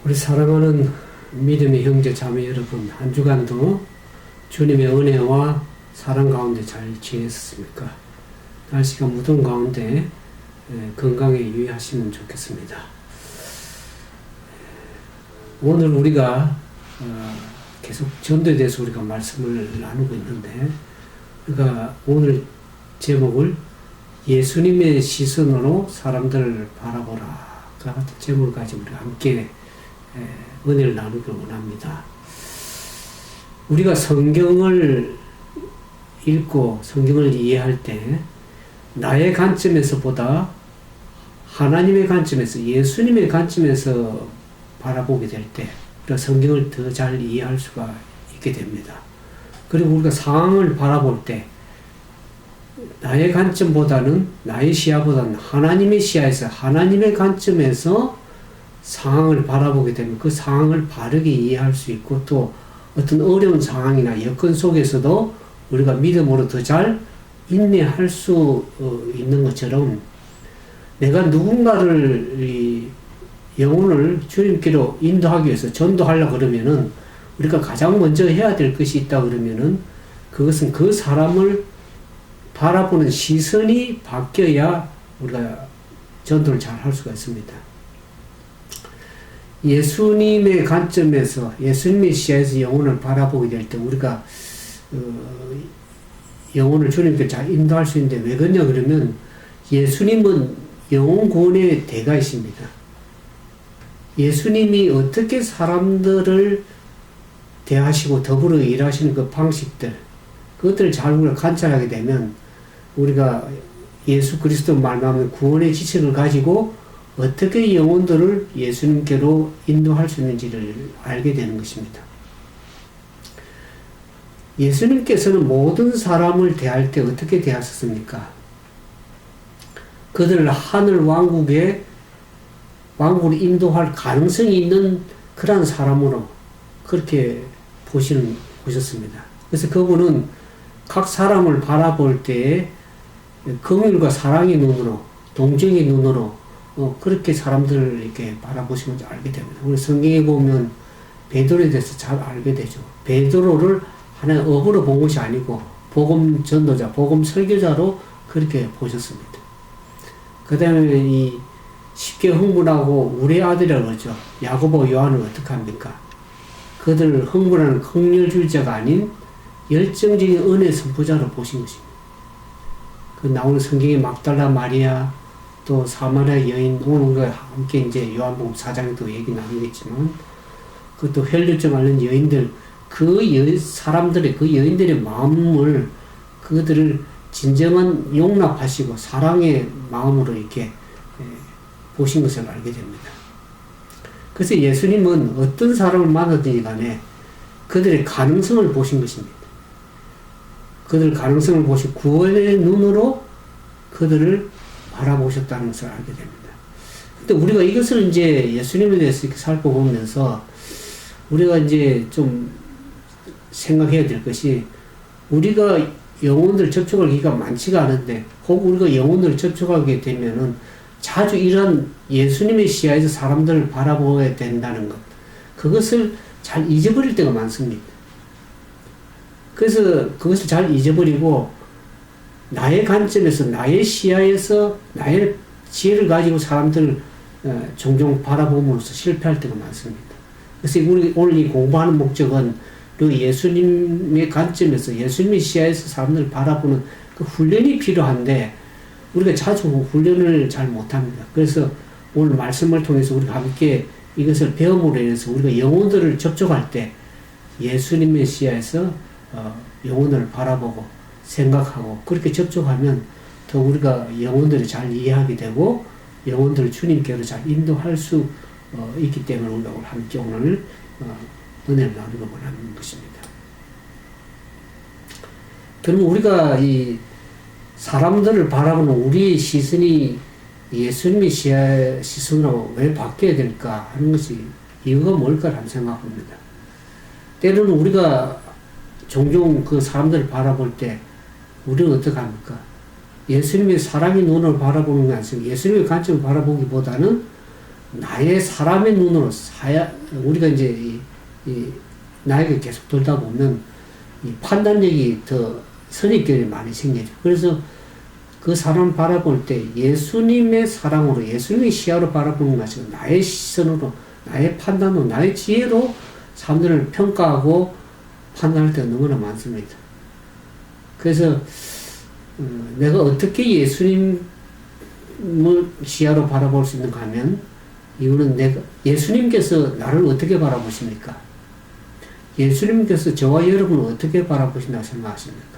우리 사랑하는 믿음의 형제 자매 여러분, 한 주간도 주님의 은혜와 사랑 가운데 잘 지냈습니까? 날씨가 무더운 가운데 건강에 유의하시면 좋겠습니다. 오늘 우리가 계속 전도에 대해서 우리가 말씀을 나누고 있는데, 우리가 오늘 제목을 예수님의 시선으로 사람들을 바라보라 같은 제목을 가지고 우리가 함께 은혜를 나누길 원합니다. 우리가 성경을 읽고 성경을 이해할 때 나의 관점에서보다 하나님의 관점에서, 예수님의 관점에서 바라보게 될 때 우리가 성경을 더 잘 이해할 수가 있게 됩니다. 그리고 우리가 상황을 바라볼 때 나의 관점보다는, 나의 시야보다는 하나님의 시야에서, 하나님의 관점에서 상황을 바라보게 되면 그 상황을 바르게 이해할 수 있고, 또 어떤 어려운 상황이나 여건 속에서도 우리가 믿음으로 더 잘 인내할 수 있는 것처럼, 내가 누군가를 영혼을 주님께로 인도하기 위해서 전도하려고 그러면은 우리가 가장 먼저 해야 될 것이 있다 그러면은 그것은 그 사람을 바라보는 시선이 바뀌어야 우리가 전도를 잘 할 수가 있습니다. 예수님의 관점에서, 예수님의 시야에서 영혼을 바라보게 될 때 우리가 영혼을 주님께 잘 인도할 수 있는데, 왜 그러냐 그러면 예수님은 영혼 구원의 대가이십니다. 예수님이 어떻게 사람들을 대하시고 더불어 일하시는 그 방식들, 그것들을 잘 우리가 관찰하게 되면 우리가 예수 그리스도 말하는 구원의 지식을 가지고 어떻게 영혼들을 예수님께로 인도할 수 있는지를 알게 되는 것입니다. 예수님께서는 모든 사람을 대할 때 어떻게 대하셨습니까? 그들을 하늘 왕국으로 인도할 가능성이 있는 그러한 사람으로 그렇게 보셨습니다. 그래서 그분은 각 사람을 바라볼 때에 긍휼과 사랑의 눈으로, 동정의 눈으로 그렇게 사람들을 이렇게 바라보시면 알게 됩니다. 우리 성경에 보면 베드로에 대해서 잘 알게 되죠. 베드로를 하나의 업으로 본 것이 아니고 복음 전도자, 복음 설교자로 그렇게 보셨습니다. 그 다음에 이 쉽게 흥분하고 우리 아들이라고 그러죠. 야고보, 요한은 어떻게 합니까? 그들을 흥분하는 긍휼주의자가 아닌 열정적인 은혜 선포자로 보신 것입니다. 그 나오는 성경에 막달라 마리아, 또 사마리아 여인, 오늘 우리가 함께 이제 요한복음 4장에도 얘기 나누겠지만, 그것도 혈류증 앓는 여인들, 사람들의, 그 여인들의 마음을, 그들을 진정한 용납하시고 사랑의 마음으로 이렇게 보신 것을 알게 됩니다. 그래서 예수님은 어떤 사람을 만나든지 간에 그들의 가능성을 보신 것입니다. 그들 가능성을 보시고 구원의 눈으로 그들을 바라보셨다는 것을 알게 됩니다. 근데 우리가 이것을 이제 예수님에 대해서 이렇게 살펴보면서 우리가 이제 좀 생각해야 될 것이, 우리가 영혼들 접촉할 기회가 많지가 않은데, 혹 우리가 영혼을 접촉하게 되면은 자주 이런 예수님의 시야에서 사람들을 바라보아야 된다는 것, 그것을 잘 잊어버릴 때가 많습니다. 그래서 그것을 잘 잊어버리고 나의 관점에서, 나의 시야에서, 나의 지혜를 가지고 사람들을 종종 바라봄으로써 실패할 때가 많습니다. 그래서 우리 오늘 이 공부하는 목적은 그 예수님의 관점에서, 예수님의 시야에서 사람들을 바라보는 그 훈련이 필요한데 우리가 자주 훈련을 잘 못합니다. 그래서 오늘 말씀을 통해서 우리가 함께 이것을 배움으로 인해서 우리가 영혼들을 접촉할 때 예수님의 시야에서 영혼을 바라보고 생각하고 그렇게 접촉하면 더 우리가 영혼들을 잘 이해하게 되고 영혼들을 주님께로 잘 인도할 수 있기 때문에 우리가 함께 오늘 은혜를 나누고 원하는 것입니다. 그럼 우리가 이 사람들을 바라보는 우리의 시선이 예수님의 시선으로 왜 바뀌어야 될까 하는 것이 이유가 뭘까 하는 생각합니다. 때로는 우리가 종종 그 사람들을 바라볼 때 우리는 어떻게 합니까? 예수님의 사랑의 눈을 바라보는 게 아니라 예수님의 관점을 바라보기보다는 나의 사람의 눈으로 우리가 이제 나이가 계속 들다 보면 이 판단력이 더 선입견이 많이 생기죠. 그래서 그 사람 바라볼 때 예수님의 사랑으로, 예수님의 시야로 바라보는 것이 나의 시선으로, 나의 판단으로, 나의 지혜로 사람들을 평가하고 판단할 때가 너무나 많습니다. 그래서 내가 어떻게 예수님을 시야로 바라볼 수 있는가 하면, 이거는 예수님께서 나를 어떻게 바라보십니까? 예수님께서 저와 여러분을 어떻게 바라보신다고 생각하십니까?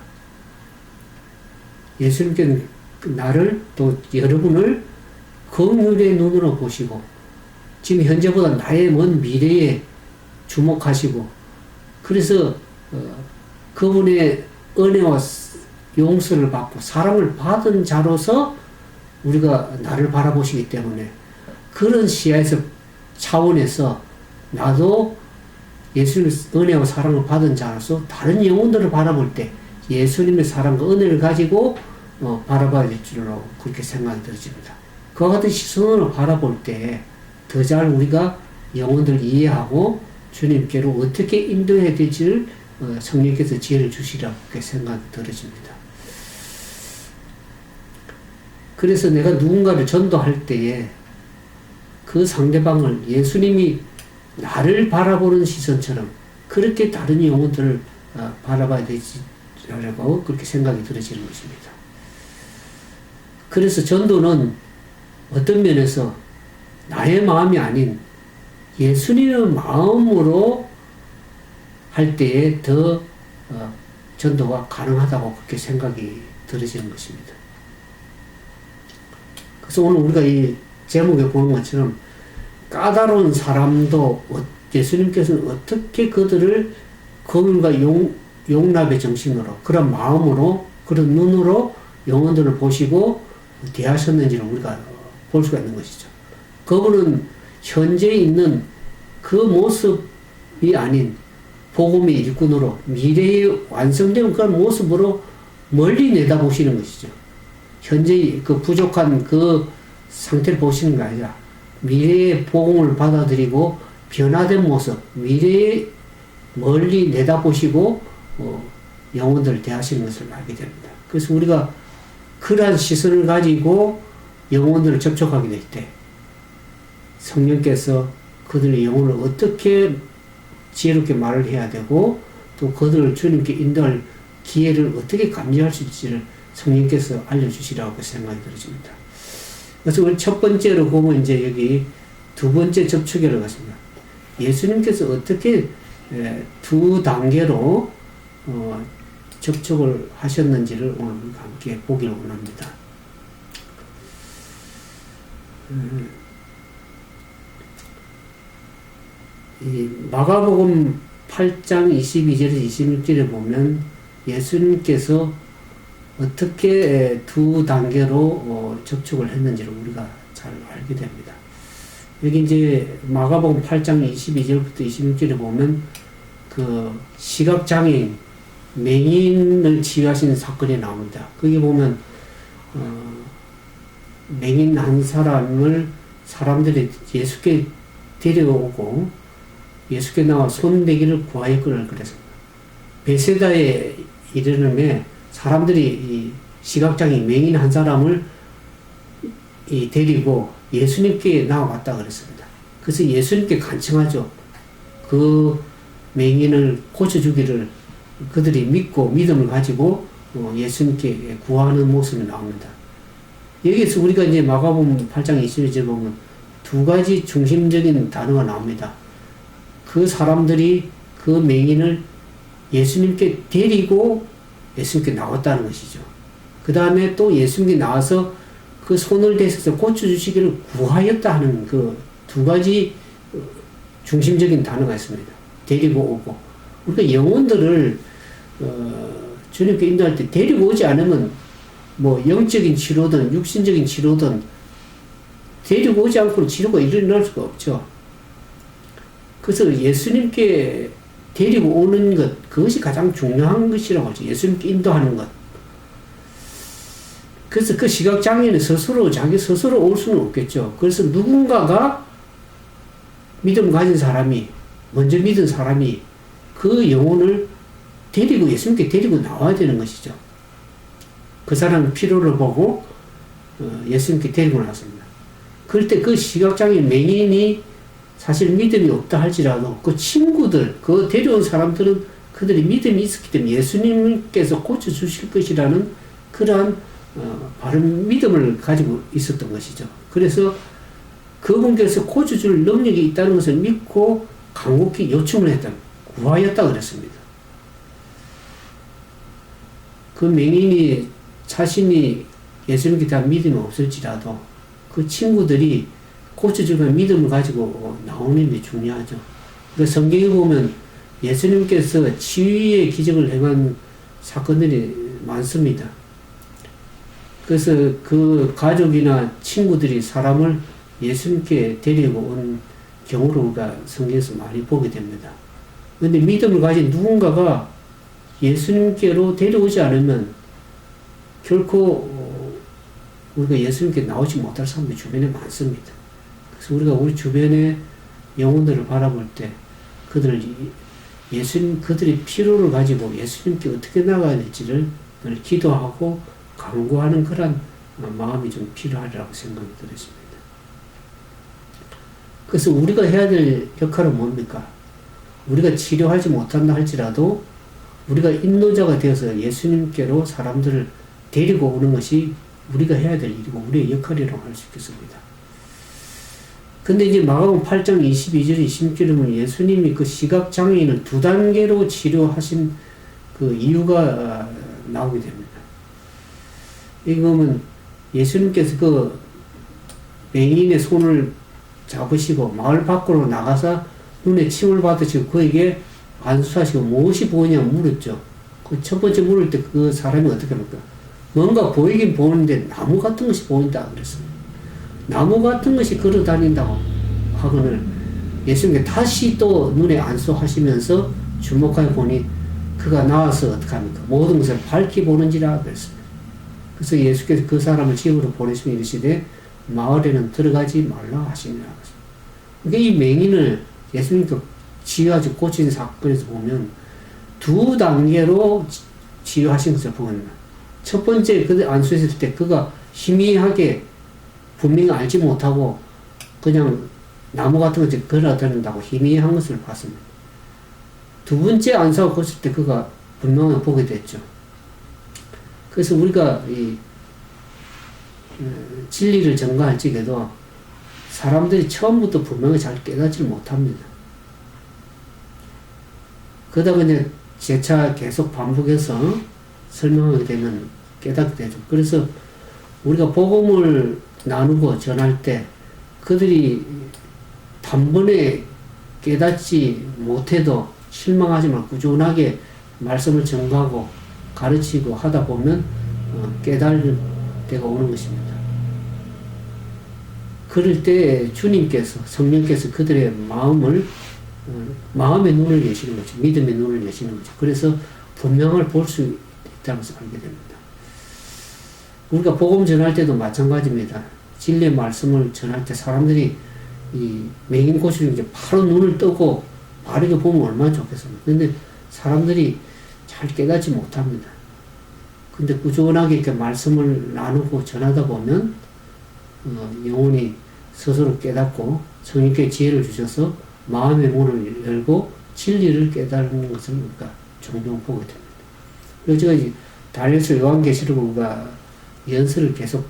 예수님께는 나를, 또 여러분을 긍휼의 눈으로 보시고, 지금 현재보다 나의 먼 미래에 주목하시고, 그래서 그분의 은혜와 용서를 받고 사랑을 받은 자로서 우리가 나를 바라보시기 때문에, 그런 시야에서, 차원에서 나도 예수님의 은혜와 사랑을 받은 자로서 다른 영혼들을 바라볼 때 예수님의 사랑과 은혜를 가지고 바라봐야 될 줄로 그렇게 생각이 들어집니다. 그와 같은 시선으로 바라볼 때 더 잘 우리가 영혼들을 이해하고 주님께로 어떻게 인도해야 될지를 성령께서 지혜를 주시라고 그렇게 생각이 들어집니다. 그래서 내가 누군가를 전도할 때에 그 상대방을 예수님이 나를 바라보는 시선처럼 그렇게 다른 영혼들을 바라봐야 되지라고 그렇게 생각이 들어지는 것입니다. 그래서 전도는 어떤 면에서 나의 마음이 아닌 예수님의 마음으로 할 때에 더 전도가 가능하다고 그렇게 생각이 들어지는 것입니다. 그래서 오늘 우리가 이 제목에 보는 것처럼 까다로운 사람도 예수님께서는 어떻게 그들을 긍휼과 용납의 정신으로, 그런 마음으로, 그런 눈으로 영혼들을 보시고 대하셨는지를 우리가 볼 수가 있는 것이죠. 그분은 현재 있는 그 모습이 아닌 복음의 일꾼으로 미래에 완성된 그런 모습으로 멀리 내다보시는 것이죠. 현재 그 부족한 그 상태를 보시는 게 아니라 미래의 복음을 받아들이고 변화된 모습, 미래에 멀리 내다보시고 영혼들을 대하시는 것을 알게 됩니다. 그래서 우리가 그러한 시선을 가지고 영혼들을 접촉하게 될 때 성령께서 그들의 영혼을 어떻게 지혜롭게 말을 해야 되고 또 그들을 주님께 인도할 기회를 어떻게 감지할 수 있을지를 성령께서 알려주시라고 생각이 들어집니다. 그래서 우리 첫 번째로 보면 이제 여기 두 번째 접촉이라고 하십니다. 예수님께서 어떻게 두 단계로 접촉을 하셨는지를 오늘 함께 보기를 원합니다. 이 마가복음 8장 22절에서 26절에 보면 예수님께서 어떻게 두 단계로 접촉을 했는지를 우리가 잘 알게 됩니다. 여기 이제 마가복음 8장 22절부터 26절에 보면 그 시각장애인 맹인을 치유하시는 사건이 나옵니다. 거기 보면 맹인 한 사람을 사람들이 예수께 데려오고 예수께 나와 손대기를 구하였거늘 그랬습니다. 베세다에 이르는데 사람들이 이 시각장애인 맹인 한 사람을 데리고 예수님께 나와갔다 그랬습니다. 그래서 예수님께 간청하죠. 그 맹인을 고쳐주기를 그들이 믿고 믿음을 가지고 예수님께 구하는 모습이 나옵니다. 여기에서 우리가 이제 마가복음 8장 22절 보면 두 가지 중심적인 단어가 나옵니다. 그 사람들이 그 맹인을 예수님께 데리고 예수님께 나왔다는 것이죠. 그 다음에 또 예수님께 나와서 그 손을 대셔서 고쳐주시기를 구하였다 하는 그 두 가지 중심적인 단어가 있습니다. 데리고 오고. 우리가 영혼들을 주님께 인도할 때 데리고 오지 않으면 뭐 영적인 치료든 육신적인 치료든 데리고 오지 않고는 치료가 일어날 수가 없죠. 그래서 예수님께 데리고 오는 것, 그것이 가장 중요한 것이라고 하죠. 예수님께 인도하는 것. 그래서 그 시각장애인은 스스로, 자기 스스로 올 수는 없겠죠. 그래서 누군가가 믿음 가진 사람이, 먼저 믿은 사람이 그 영혼을 데리고 예수님께 데리고 나와야 되는 것이죠. 그 사람 필요를 보고 예수님께 데리고 나왔습니다. 그럴 때 그 시각장애인 맹인이 사실 믿음이 없다 할지라도 그 친구들, 그 데려온 사람들은 그들이 믿음이 있었기 때문에 예수님께서 고쳐주실 것이라는 그러한 바른 믿음을 가지고 있었던 것이죠. 그래서 그분께서 고쳐줄 능력이 있다는 것을 믿고 간곡히 요청을 했다. 구하였다 그랬습니다. 그 맹인이 자신이 예수님께 대한 믿음이 없을지라도 그 친구들이 고쳐주는 믿음을 가지고 나오는 게 중요하죠. 그 성경에 보면 예수님께서 치유의 기적을 행한 사건들이 많습니다. 그래서 그 가족이나 친구들이 사람을 예수님께 데리고 온 경우를 우리가 성경에서 많이 보게 됩니다. 그런데 믿음을 가진 누군가가 예수님께로 데려오지 않으면 결코 우리가 예수님께 나오지 못할 사람들이 주변에 많습니다. 그래서 우리가 우리 주변의 영혼들을 바라볼 때 그들이 필요를 가지고 예수님께 어떻게 나가야 될지를 늘 기도하고 간구하는 그런 마음이 좀 필요하리라고 생각이 들었습니다. 그래서 우리가 해야 될 역할은 뭡니까? 우리가 치료하지 못한다 할지라도 우리가 인도자가 되어서 예수님께로 사람들을 데리고 오는 것이 우리가 해야 될 일이고 우리의 역할이라고 할 수 있겠습니다. 근데 이제 마가복음 8장 22절 26절에 보면 예수님이 그 시각장애인을 2단계로 치료하신 그 이유가 나오게 됩니다. 여기 보면 예수님께서 그 맹인의 손을 잡으시고 마을 밖으로 나가서 눈에 침을 받으시고 그에게 안수하시고 무엇이 보이냐 물었죠. 그 첫 번째 물을 때 그 사람이 어떻게 합니까? 뭔가 보이긴 보이는데 나무 같은 것이 보인다 그랬습니다. 나무 같은 것이 걸어 다닌다고 하거늘 예수님께 다시 또 눈에 안수하시면서 주목하여 보니 그가 나와서 어떻게 합니까? 모든 것을 밝히 보는지라 그랬습니다. 그래서 예수께서 그 사람을 집으로 보내시며 이르시되 마을에는 들어가지 말라 하시니라. 그러니까 이 맹인을 예수님께 치유하시고 고친 사건에서 보면 2단계로 치유하신 것을 보입니다. 첫 번째 그 안수했을 때 그가 희미하게 분명히 알지 못하고 그냥 나무 같은 것을 걸어다닌다고 희미한 것을 봤습니다. 두 번째 안수하고 했을 때 그가 분명히 보게 됐죠. 그래서 우리가 이 진리를 전가할 적에도 사람들이 처음부터 분명히 잘 깨닫지 못합니다. 그러다가 이제 재차 계속 반복해서 설명하게 되면 깨닫게 되죠. 그래서 우리가 복음을 나누고 전할 때 그들이 단번에 깨닫지 못해도 실망하지 말고 꾸준하게 말씀을 전가하고 가르치고 하다 보면 깨달을 때가 오는 것입니다. 그럴 때 주님께서 성령께서 그들의 마음의 눈을 여시는 거죠. 믿음의 눈을 여시는 거죠. 그래서 분명을 볼 수 있다는 것을 알게 됩니다. 우리가 복음 전할 때도 마찬가지입니다. 진리의 말씀을 전할 때 사람들이 이 맹인 고치는 게 바로 눈을 뜨고 바르게 보면 얼마나 좋겠습니까? 근데 사람들이 잘 깨닫지 못합니다. 근데 꾸준하게 이렇게 말씀을 나누고 전하다 보면 영혼이 스스로 깨닫고 성령께 지혜를 주셔서 마음의 문을 열고 진리를 깨달는 것을 우리가 종종 보게 됩니다. 그래서 제가 이제 다니엘서 요한계시록과 연설을 계속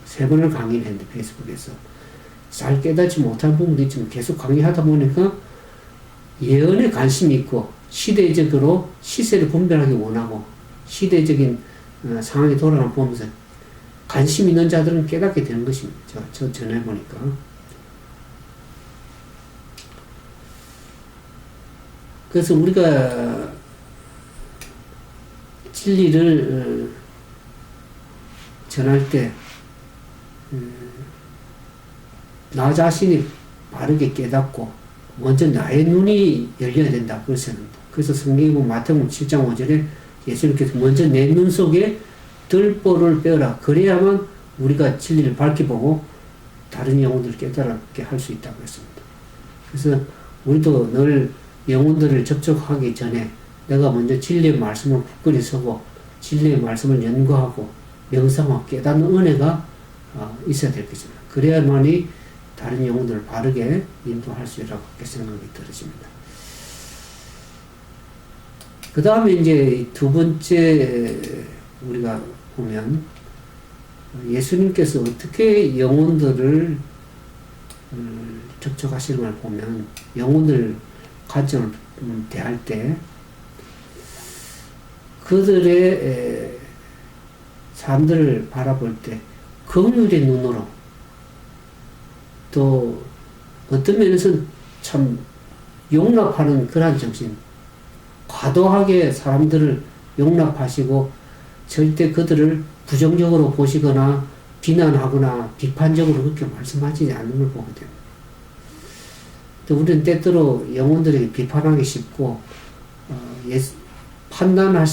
3번을 강의를 했는데 페이스북에서 잘 깨닫지 못한 부분도 있지만 계속 강의하다 보니까 예언에 관심이 있고 시대적으로 시세를 분별하기 원하고 시대적인 상황이 돌아가는 보면서 관심 있는 자들은 깨닫게 되는 것입니다. 저 전해보니까. 그래서 우리가 진리를 전할 때 나 자신이 바르게 깨닫고 먼저 나의 눈이 열려야 된다. 그래서 성경에 보면 마태복음 7장 5절에 예수님께서 먼저 내 눈 속에 들보를 빼어라. 그래야만 우리가 진리를 밝게 보고 다른 영혼들을 깨달게 할 수 있다고 했습니다. 그래서 우리도 늘 영혼들을 접촉하기 전에 내가 먼저 진리의 말씀을 굳건히 서고 진리의 말씀을 연구하고 명상하고 깨닫는 은혜가 있어야 될 것입니다. 그래야만이 다른 영혼들을 바르게 인도할 수 있다고 생각이 들어집니다. 그 다음에 이제 두 번째 우리가 보면 예수님께서 어떻게 영혼들을 접촉하시는 걸 보면 영혼들 관점을 대할 때 그들의 사람들을 바라볼 때 긍휼의 눈으로 또 어떤 면에서는 참 용납하는 그러한 정신, 과도하게 사람들을 용납하시고 절대 그들을 부정적으로 보시거나 비난하거나 비판적으로 그렇게 말씀하지 않는 걸 보게 됩니다. 또 우리는 때때로 영혼들에게 비판하기 쉽고 판단자가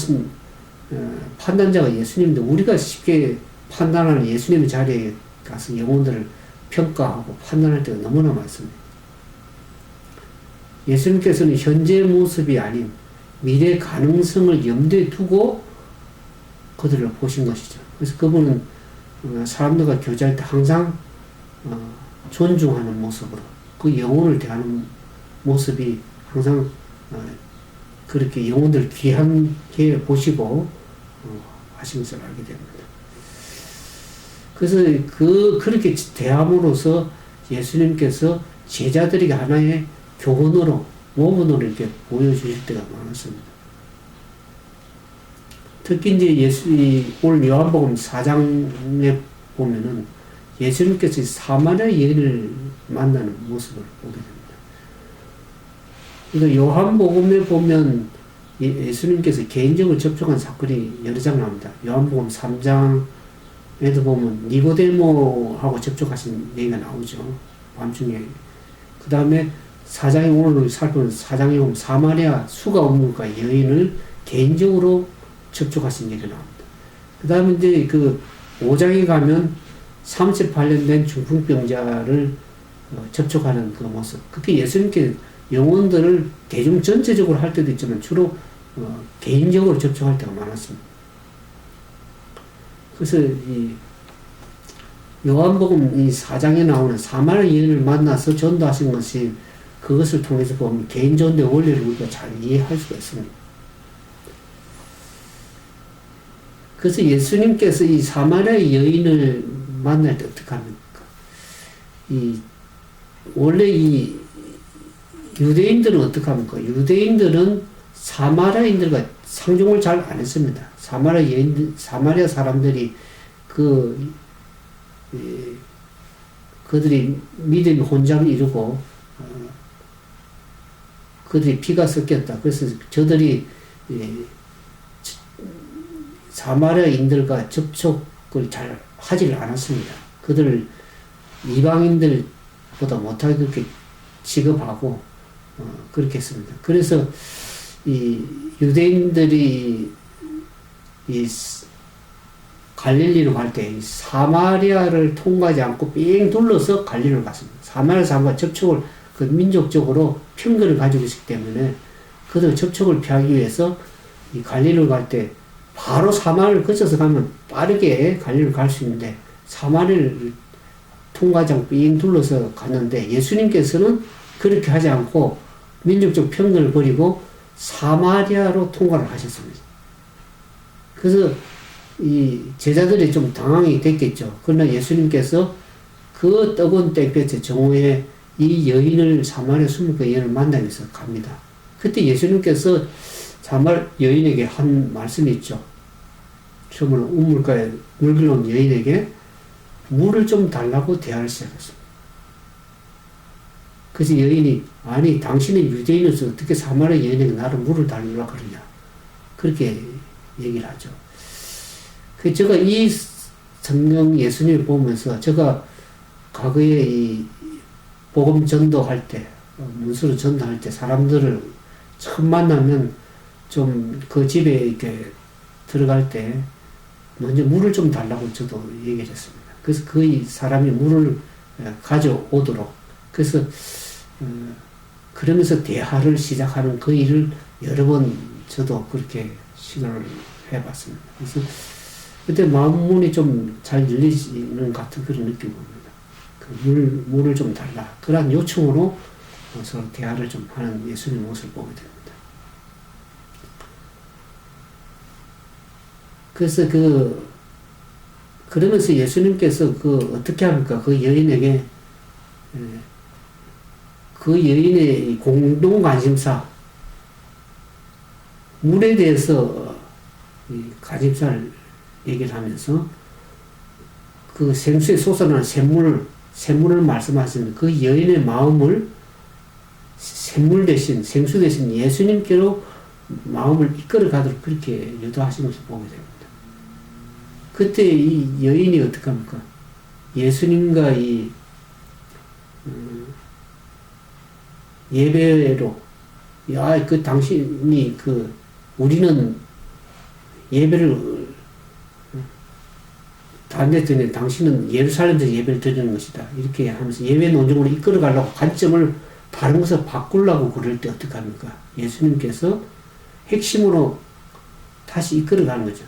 예수님인데 우리가 쉽게 판단하는 예수님의 자리에 가서 영혼들을 평가하고 판단할 때가 너무나 많습니다. 예수님께서는 현재의 모습이 아닌 미래 가능성을 염두에 두고 그들을 보신 것이죠. 그래서 그분은 사람들과 교제할 때 항상 존중하는 모습으로 그 영혼을 대하는 모습이 항상 그렇게 영혼들 귀하게 보시고 하신 것을 알게 됩니다. 그래서 그렇게 대함으로써 예수님께서 제자들에게 하나의 교훈으로, 모범으로 이렇게 보여주실 때가 많았습니다. 특히 이제 오늘 요한복음 4장에 보면은 예수님께서 사마리아 여인을 만나는 모습을 보게 됩니다. 그러니까 요한복음에 보면 예수님께서 개인적으로 접촉한 사건이 여러 장 나옵니다. 요한복음 3장에도 보면 니고데모하고 접촉하신 얘기가 나오죠. 밤중에. 그 다음에 4장에 오늘 살펴본 4장에 보면 사마리아 수가 없는가 여인을 개인적으로 접촉하신 얘기가 나옵니다. 그 다음에 이제 그 5장에 가면 38년 된 중풍병자를 접촉하는 그 모습. 그게 예수님께 영혼들을 대중 전체적으로 할 때도 있지만 주로 개인적으로 접촉할 때가 많았습니다. 그래서 이 요한복음 이 4장에 나오는 사마리아 여인을 만나서 전도하신 것이 그것을 통해서 보면 개인 전도의 원리를 우리가 잘 이해할 수가 있습니다. 그래서 예수님께서 이 사마리아 여인을 만날 때 어떻게 합니까? 원래 이 유대인들은 어떻게 합니까? 유대인들은 사마리아인들과 상종을 잘 안 했습니다. 사마리아 사람들이 그들이 믿음의 혼잡을 이루고, 그들이 피가 섞였다. 그래서 저들이 사마리아인들과 접촉을 잘 하지를 않았습니다. 그들을 이방인들보다 못하게 그렇게 취급하고, 그렇게 했습니다. 그래서 이 유대인들이 이 갈릴리로 갈 때 사마리아를 통과하지 않고 삥 둘러서 갈릴리로 갔습니다. 사마리아 사람과 접촉을 그 민족적으로 편견을 가지고 있기 때문에 그들 접촉을 피하기 위해서 이 갈릴리로 갈 때 바로 사마리아를 거쳐서 가면 빠르게 갈릴리로 갈 수 있는데 사마리아를 통과하지 않고 삥 둘러서 갔는데 예수님께서는 그렇게 하지 않고 민족적 편견을 버리고 사마리아로 통과를 하셨습니다. 그래서 이 제자들이 좀 당황이 됐겠죠. 그러나 예수님께서 그 뜨거운 땡볕에 정오에 이 여인을 사마리아 수묵 여인을 만나기 위해서 갑니다. 그때 예수님께서 사마리아 여인에게 한 말씀이 있죠. 처음으로 우물가에 물 길러온 여인에게 물을 좀 달라고 대화를 시작했습니다. 그래서 여인이 아니 당신은 유대인으로서 어떻게 사마리아 여인에게 나를 물을 달라고 그러냐 그렇게 얘기를 하죠. 그 제가 이 성경 예수님을 보면서 제가 과거에 이 복음 전도할 때 문수로 전도할 때 사람들을 처음 만나면 좀 그 집에 이렇게 들어갈 때 먼저 물을 좀 달라고 저도 얘기를 했습니다. 그래서 그 사람이 물을 가져오도록 그래서 그러면서 대화를 시작하는 그 일을 여러 번 저도 그렇게 시도를 해봤습니다. 그래서 그때 마음문이 좀 잘 열리는 같은 그런 느낌이 옵니다. 그 물을 좀 달라. 그런 요청으로 서로 대화를 좀 하는 예수님의 모습을 보게 됩니다. 그래서 그러면서 예수님께서 어떻게 합니까? 그 여인에게, 그 여인의 공동 관심사, 물에 대해서 관심사를 얘기를 하면서 그 생수에 솟아나는 샘물을 말씀하시는 그 여인의 마음을 샘물 대신, 생수 대신 예수님께로 마음을 이끌어 가도록 그렇게 유도하시는 것을 보게 됩니다. 그때 이 여인이 어떻게 합니까? 예수님과 예배로, 야, 당신이 우리는 예배를 다른 데 드리는 당신은 예루살렘에서 예배를 드리는 것이다. 이렇게 하면서 예배 논쟁으로 이끌어 가려고 관점을 다른 것을 바꾸려고 그럴 때 어떻게 합니까? 예수님께서 핵심으로 다시 이끌어 가는 거죠.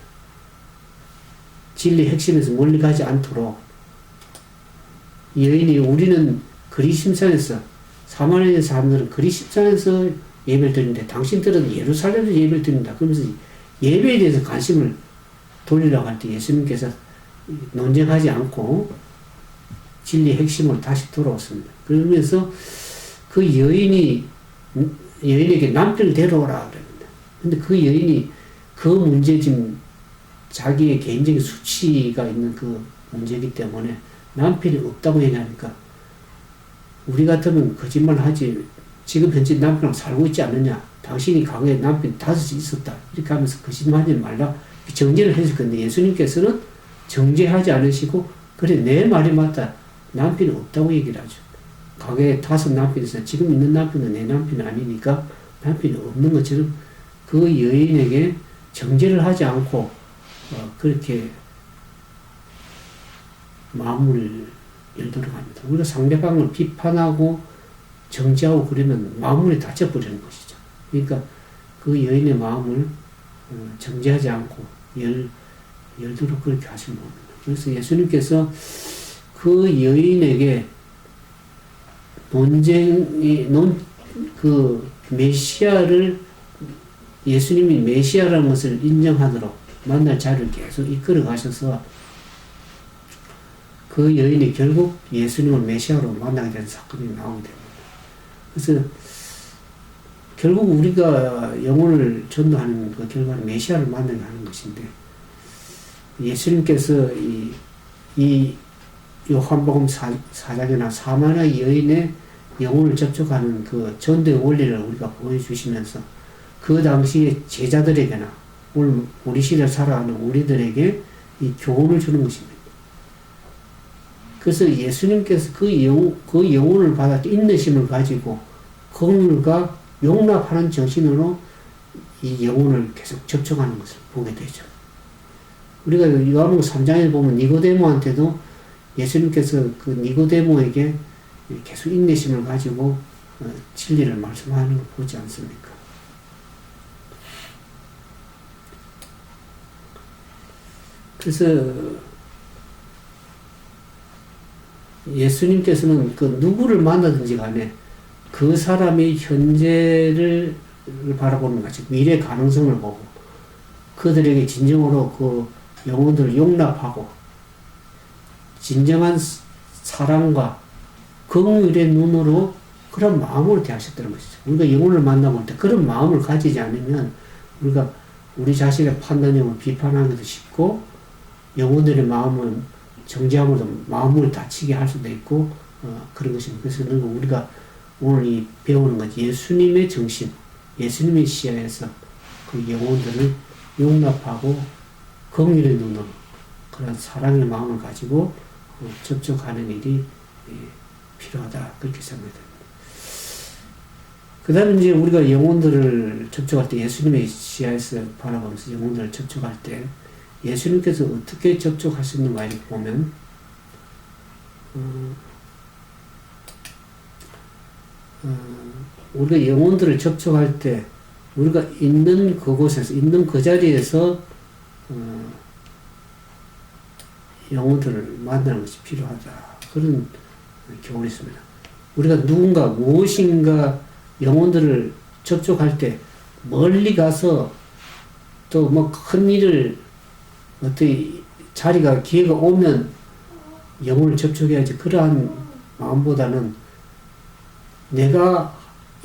진리 핵심에서 멀리 가지 않도록 여인이 우리는 그리심산에서 사마리아 사람들은 그리심산에서 예배를 드리는데 당신들은 예루살렘에서 예배를 드린다. 그러면서 예배에 대해서 관심을 돌리려고 할 때 예수님께서 논쟁하지 않고 진리 핵심으로 다시 돌아왔습니다. 그러면서 그 여인에게 남편을 데려오라 그럽니다. 근데 그 여인이 그 문제 지금 자기의 개인적인 수치가 있는 그 문제이기 때문에 남편이 없다고 얘기하니까 우리 같으면 거짓말 하지. 지금 현재 남편하고 살고 있지 않느냐. 당신이 과거에 남편이 5이 있었다. 이렇게 하면서 거짓말하지 말라. 정죄를 했을 건데 예수님께서는 정죄하지 않으시고 그래 내 말이 맞다. 남편이 없다고 얘기를 하죠. 과거에 5 남편이 있어. 지금 있는 남편은 내 남편이 아니니까 남편이 없는 것처럼 그 여인에게 정죄를 하지 않고 그렇게 마음을 열도록 합니다. 우리가 상대방을 비판하고 정죄하고 그러면 마음문이 닫혀버리는 것이죠. 그러니까 그 여인의 마음을 정죄하지 않고 열도록 그렇게 하신 겁니다. 그래서 예수님께서 그 여인에게 메시아를 예수님이 메시아라는 것을 인정하도록 만날 자리를 계속 이끌어 가셔서 그 여인이 결국 예수님을 메시아로 만나게 된 사건이 나오게 됩니다. 그래서 결국 우리가 영혼을 전도하는 그 결과는 메시아를 만나게 하는 것인데 예수님께서 이 요한복음 4장이나 사마리아 여인의 영혼을 접촉하는 그 전도의 원리를 우리가 보여주시면서 그 당시에 제자들에게나 오늘 우리 시대를 살아가는 우리들에게 이 교훈을 주는 것입니다. 그래서 예수님께서 그 영혼을 받아 인내심을 가지고 긍휼과 용납하는 정신으로 이 영혼을 계속 접촉하는 것을 보게 되죠. 우리가 요한복음 3장에 보면 니고데모한테도 예수님께서 그 니고데모에게 계속 인내심을 가지고 진리를 말씀하는 걸 보지 않습니까? 그래서 예수님께서는 그 누구를 만나든지 간에 그 사람의 현재를 바라보는 것이 미래 가능성을 보고 그들에게 진정으로 그 영혼들을 용납하고 진정한 사랑과 긍휼의 눈으로 그런 마음으로 대하셨다는 것이죠. 우리가 영혼을 만나볼 때 그런 마음을 가지지 않으면 우리가 우리 자신의 판단력을 비판하기도 쉽고 영혼들의 마음은 정죄함으로 마음을 다치게 할 수도 있고 그런 것입니다. 그래서 우리가 오늘 이 배우는 것 예수님의 정신, 예수님의 시야에서 그 영혼들을 용납하고 긍휼의 눈으로 그런 사랑의 마음을 가지고 접촉하는 일이 필요하다 그렇게 생각됩니다. 그 다음에 이제 우리가 영혼들을 접촉할 때 예수님의 시야에서 바라보면서 영혼들을 접촉할 때 예수님께서 어떻게 접촉하셨는가 이렇게 보면 우리가 영혼들을 접촉할 때 우리가 있는 그곳에서 있는 그 자리에서 영혼들을 만나는 것이 필요하다. 그런 교훈이 있습니다. 우리가 누군가 무엇인가 영혼들을 접촉할 때 멀리 가서 또 뭐 큰 일을 어떻게 자리가 기회가 오면 영혼을 접촉해야지 그러한 마음보다는 내가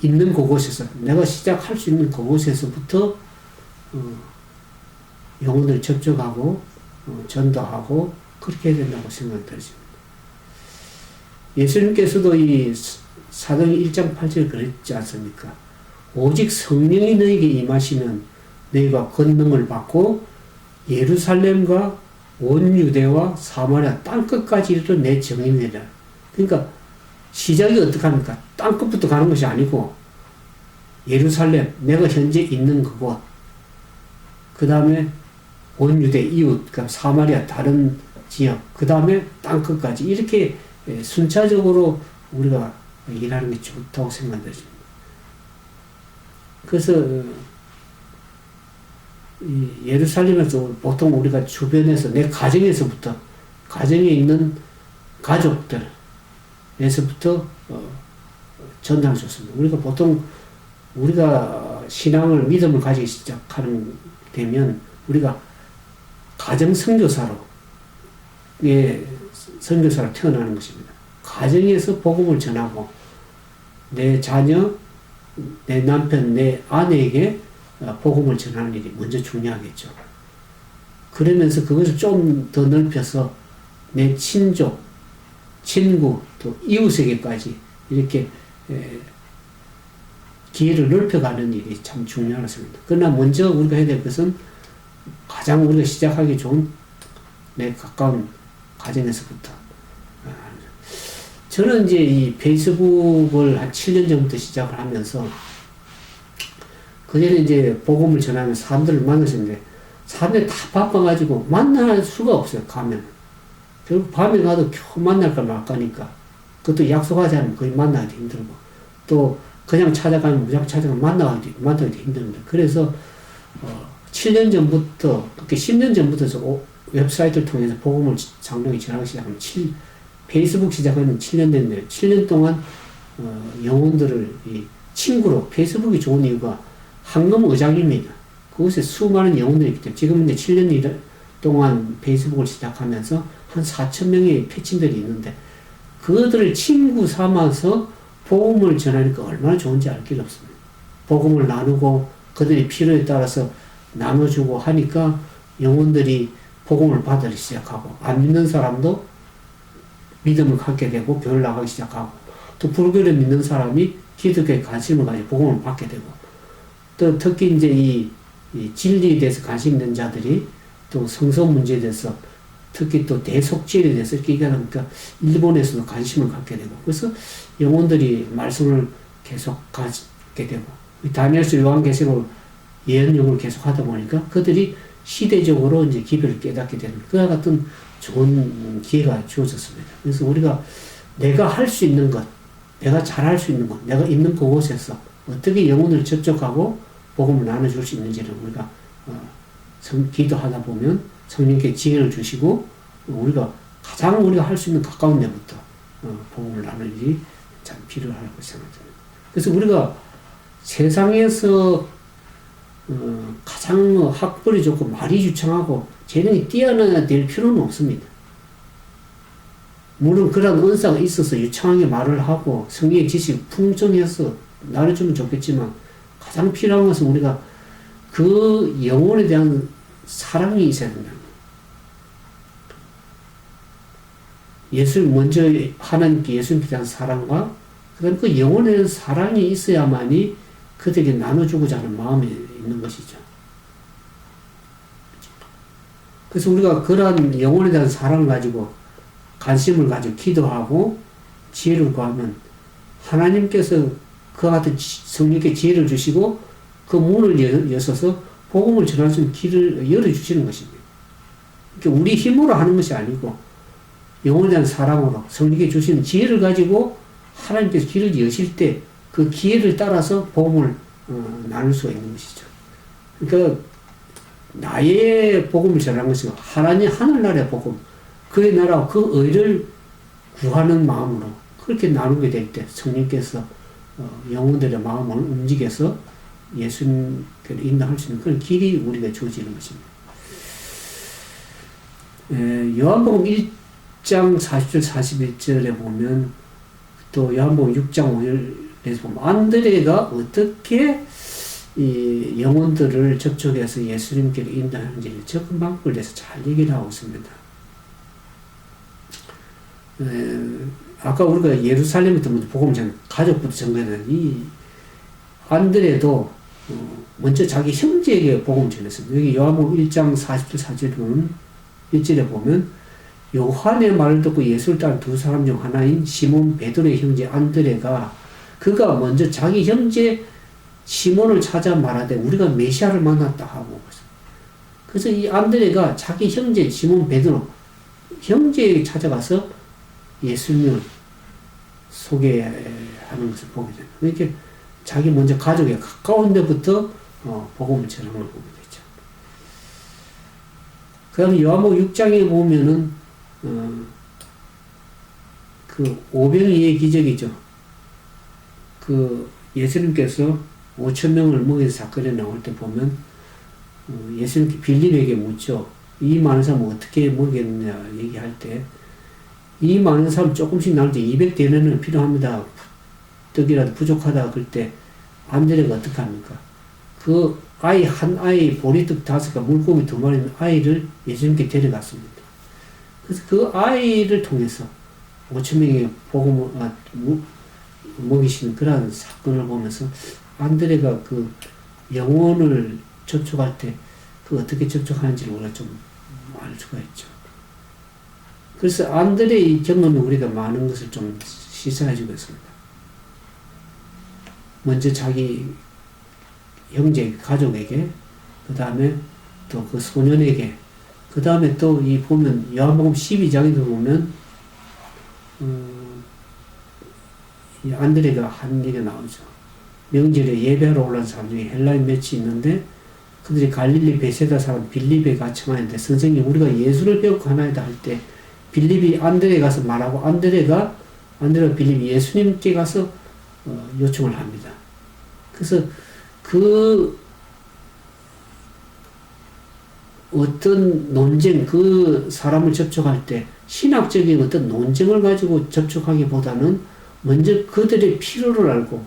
있는 그곳에서 내가 시작할 수 있는 그곳에서부터 영혼을 접촉하고 전도하고 그렇게 해야 된다고 생각이 들었습니다. 예수님께서도 이 사도행 1장 8절에 그랬지 않습니까? 오직 성령이 너에게 임하시면 너희가 권능을 받고 예루살렘과 온 유대와 사마리아 땅끝까지 이르러 내 증인이라. 그러니까 시작이 어떻게 합니까? 땅끝부터 가는 것이 아니고 예루살렘, 내가 현재 있는 그곳, 그 다음에 온 유대 이웃, 그러니까 사마리아 다른 지역, 그 다음에 땅끝까지 이렇게 순차적으로 우리가 일하는 게 좋다고 생각합니다. 그래서 이 예루살렘에서 보통 우리가 주변에서 내 가정에서부터 가정에 있는 가족들에서부터 전달을 줬습니다. 우리가 보통 우리가 신앙을 믿음을 가지기 시작하는 되면 우리가 가정 선교사로 선교사로 태어나는 것입니다. 가정에서 복음을 전하고 내 자녀, 내 남편, 내 아내에게 복음을 전하는 일이 먼저 중요하겠죠. 그러면서 그것을 좀 더 넓혀서 내 친족, 친구, 또 이웃에게까지 이렇게 기회를 넓혀가는 일이 참 중요하다고 생각합니다. 그러나 먼저 우리가 해야 될 것은 가장 우리가 시작하기 좋은 내 가까운 가정에서부터. 저는 이제 이 페이스북을 한 7년 전부터 시작을 하면서 그전에 이제 복음을 전하면 사람들을 만났었는데 사람들이 다 바빠가지고 만날 수가 없어요. 가면. 결국 밤에 가도 겨우 만날까 말까니까. 그것도 약속하지 않으면 거의 만나기도 힘들고 또 그냥 찾아가면 무작정 찾아가면 만나기도 힘듭니다. 그래서 7년 전부터 그렇게 10년 전부터 저 웹사이트를 통해서 복음을 장로에 전하기 시작하면 페이스북 시작하면 7년 됐는데 7년 동안 영혼들을 이 친구로 페이스북이 좋은 이유가 황금의장입니다. 그곳에 수많은 영혼들이 있기 때문에 지금 이제 7년 동안 페이스북을 시작하면서 한 4천 명의 패친들이 있는데 그들을 친구 삼아서 복음을 전하니까 얼마나 좋은지 알 길이 없습니다. 복음을 나누고 그들의 필요에 따라서 나눠주고 하니까 영혼들이 복음을 받으기 시작하고 안 믿는 사람도 믿음을 갖게 되고 교회를 나가기 시작하고 또 불교를 믿는 사람이 기독교에 관심을 가지고 복음을 받게 되고 또 특히 이제 이 진리에 대해서 관심 있는 자들이 또 성서 문제에 대해서 특히 또 대속죄에 대해서 이렇게 얘기하니까 일본에서도 관심을 갖게 되고 그래서 영혼들이 말씀을 계속 갖게 되고 다니엘서 요한계시록 예언력을 계속 하다 보니까 그들이 시대적으로 이제 기별을 깨닫게 되는 그와 같은 좋은 기회가 주어졌습니다. 그래서 우리가 내가 할 수 있는 것, 내가 잘할 수 있는 것, 내가 있는 그곳에서 어떻게 영혼을 접촉하고 복음을 나눠줄 수 있는지를 우리가 기도하다 보면 성령께 지혜를 주시고 우리가 가장 우리가 할 수 있는 가까운 데부터 복음을 나눌 일이 참 필요하다고 생각합니다. 그래서 우리가 세상에서 가장 학벌이 좋고 말이 유창하고 재능이 뛰어나야 될 필요는 없습니다. 물론 그런 은사가 있어서 유창하게 말을 하고 성경의 지식이 풍성해서 나눠주면 좋겠지만 가장 필요한 것은 우리가 그 영혼에 대한 사랑이 있어야 된다. 먼저 하나님께 예수님께 대한 사랑과 그 다음에 그 영혼에 대한 사랑이 있어야만이 그들에게 나눠주고자 하는 마음이 있는 것이죠. 그래서 우리가 그러한 영혼에 대한 사랑을 가지고 관심을 가지고 기도하고 지혜를 구하면 하나님께서 그와 같은 성령께 지혜를 주시고 그 문을 여서서 복음을 전할 수 있는 길을 열어주시는 것입니다. 그러니까 우리 힘으로 하는 것이 아니고 영혼에 대한 사랑으로 성령께 주시는 지혜를 가지고 하나님께서 길을 여실 때 그 기회를 따라서 복음을 나눌 수가 있는 것이죠. 그러니까 나의 복음을 전하는 것이 하나님 하늘나라의 복음, 그의 나라 그 의를 구하는 마음으로 그렇게 나누게 될 때 성령께서 영혼들의 마음을 움직여서 예수님께로 인도할 수 있는 그런 길이 우리가 주어지는 것입니다. 요한복음 1장 40절 41절에 보면 또 요한복음 6장 5절에서 보면 안드레가 어떻게 이 영혼들을 접촉해서 예수님께로 인도하는지 접근 방법에 대해서 잘 얘기를 하고 있습니다. 아까 우리가 예루살렘부터 먼저 복음 전 가족부터 전거는 이 안드레도 먼저 자기 형제에게 복음 전했습니다. 여기 요한복음 1장 40절 4절에 보면 1절에 보면 요한의 말을 듣고 예수를 따른 두 사람 중 하나인 시몬 베드로의 형제 안드레가 그가 먼저 자기 형제 시몬을 찾아 말하되 우리가 메시아를 만났다 하고 그래서 이 안드레가 자기 형제 시몬 베드로 형제에게 찾아가서 예수님을 소개하는 것을 보게 됩니다. 이렇게 자기 먼저 가족에 가까운 데부터 복음을 전하는 걸 보게 되죠. 그 다음에 요한복음 6장에 보면은 그 오병이의 기적이죠. 그 예수님께서 5,000명을 먹인 사건에 나올 때 보면 예수님께 빌립에게 묻죠. 이 많은 사람 어떻게 먹였느냐 얘기할 때 이 많은 사람 조금씩 나올 때 200대는 필요합니다. 떡이라도 부족하다 그럴 때 안드레가 어떻게 합니까? 그 아이 한 아이 보리떡 5개 물고기 2마리 아이를 예수님께 데려갔습니다. 그래서 그 아이를 통해서 5,000명의 복음을 먹이시는 그런 사건을 보면서 안드레가 그 영혼을 접촉할 때 그 어떻게 접촉하는지를 우리가 좀 알 수가 있죠. 그래서 안드레의 경험이 우리가 많은 것을 좀 시사해주고 있습니다. 먼저 자기 형제, 가족에게, 그 다음에 또 그 소년에게, 그 다음에 또 이 보면 요한복음 12장에도 보면 이 안드레가 한 얘기가 나오죠. 명절에 예배하러 올라온 사람 중에 헬라인 몇이 있는데 그들이 갈릴리 베세다 사람 빌립에 같이 가는데 선생님 우리가 예수를 배우고 가나이다 할 때 빌립이 안드레에 가서 말하고 안드레가 빌립이 예수님께 가서 요청을 합니다. 그래서 그 어떤 논쟁, 그 사람을 접촉할 때 신학적인 어떤 논쟁을 가지고 접촉하기보다는 먼저 그들의 필요를 알고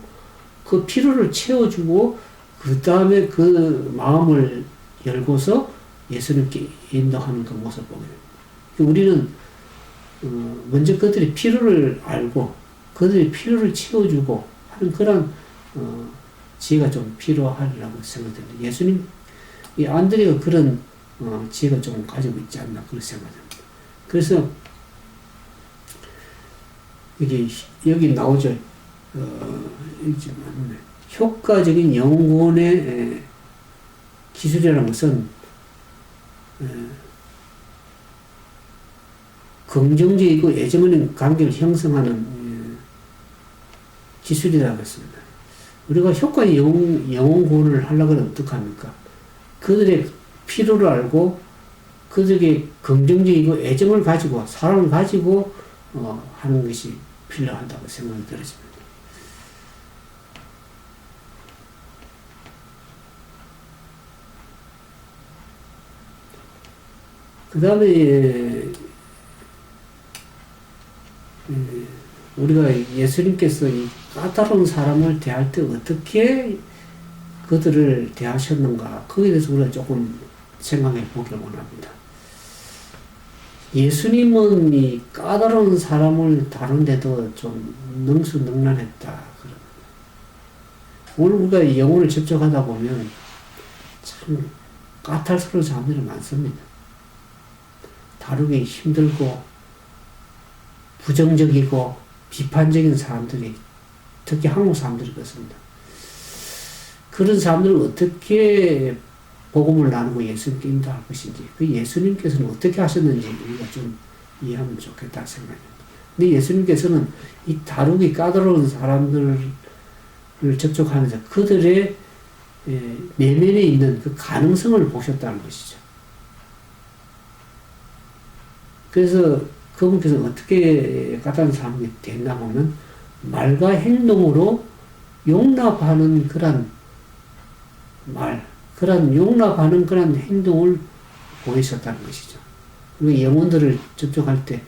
그 필요를 채워주고 그 다음에 그 마음을 열고서 예수님께 인도하는 그 모습을 보게 됩니다. 우리는 먼저 그들의 필요를 알고 그들의 필요를 채워주고 하는 그런 지혜가 좀 필요하리라고 생각됩니다. 예수님, 이 안드레가 그런 지혜가 좀 가지고 있지 않나 그렇게 생각합니다. 그래서 여기 나오죠. 효과적인 영혼의 기술이라는 것은 긍정적이고 애정하는 관계를 형성하는 기술이라고 했습니다. 우리가 효과의 영혼 구원을 하려고 하면 어떡합니까? 그들의 필요를 알고 그들에게 긍정적이고 애정을 가지고 사랑을 가지고 하는 것이 필요하다고 생각이 들었습니다. 그 다음에 우리가 예수님께서 이 까다로운 사람을 대할 때 어떻게 그들을 대하셨는가 거기에 대해서 우리가 조금 생각해 보기를 원합니다. 예수님은 이 까다로운 사람을 다룬데도 좀 능수능란했다. 오늘 우리가 영혼을 접촉하다 보면 참 까탈스러운 사람들이 많습니다. 다루기 힘들고 부정적이고 비판적인 사람들이 특히 한국 사람들이 그렇습니다. 그런 사람들을 어떻게 복음을 나누고 예수님께 인도할 것인지 그 예수님께서는 어떻게 하셨는지 우리가 좀 이해하면 좋겠다 생각합니다. 근데 예수님께서는 이 다루기 까다로운 사람들을 접촉하면서 그들의 내면에 있는 그 가능성을 보셨다는 것이죠. 그래서 그분께서 어떻게 까다로운 사람이 됐나 보면 말과 행동으로 용납하는 그런 용납하는 그런 행동을 보이셨다는 것이죠. 그리고 영혼들을 접촉할 때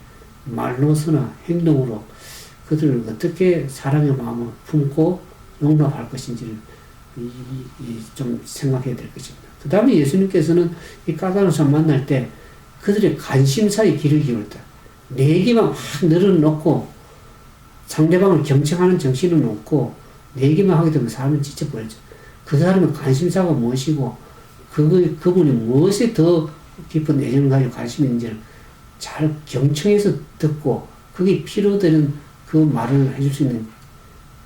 말로서나 행동으로 그들을 어떻게 사랑의 마음을 품고 용납할 것인지를 좀 생각해야 될 것입니다. 그 다음에 예수님께서는 이 까다로운 사람 만날 때 그들의 관심사에 귀를 기울였다. 내 얘기만 막 늘어놓고 상대방을 경청하는 정신은 없고 내 얘기만 하게 되면 사람은 지쳐버리죠. 그 사람의 관심사가 무엇이고 그분이 무엇에 더 깊은 애정을 가지고 관심이 있는지를 잘 경청해서 듣고 그게 필요되는 그 말을 해줄 수 있는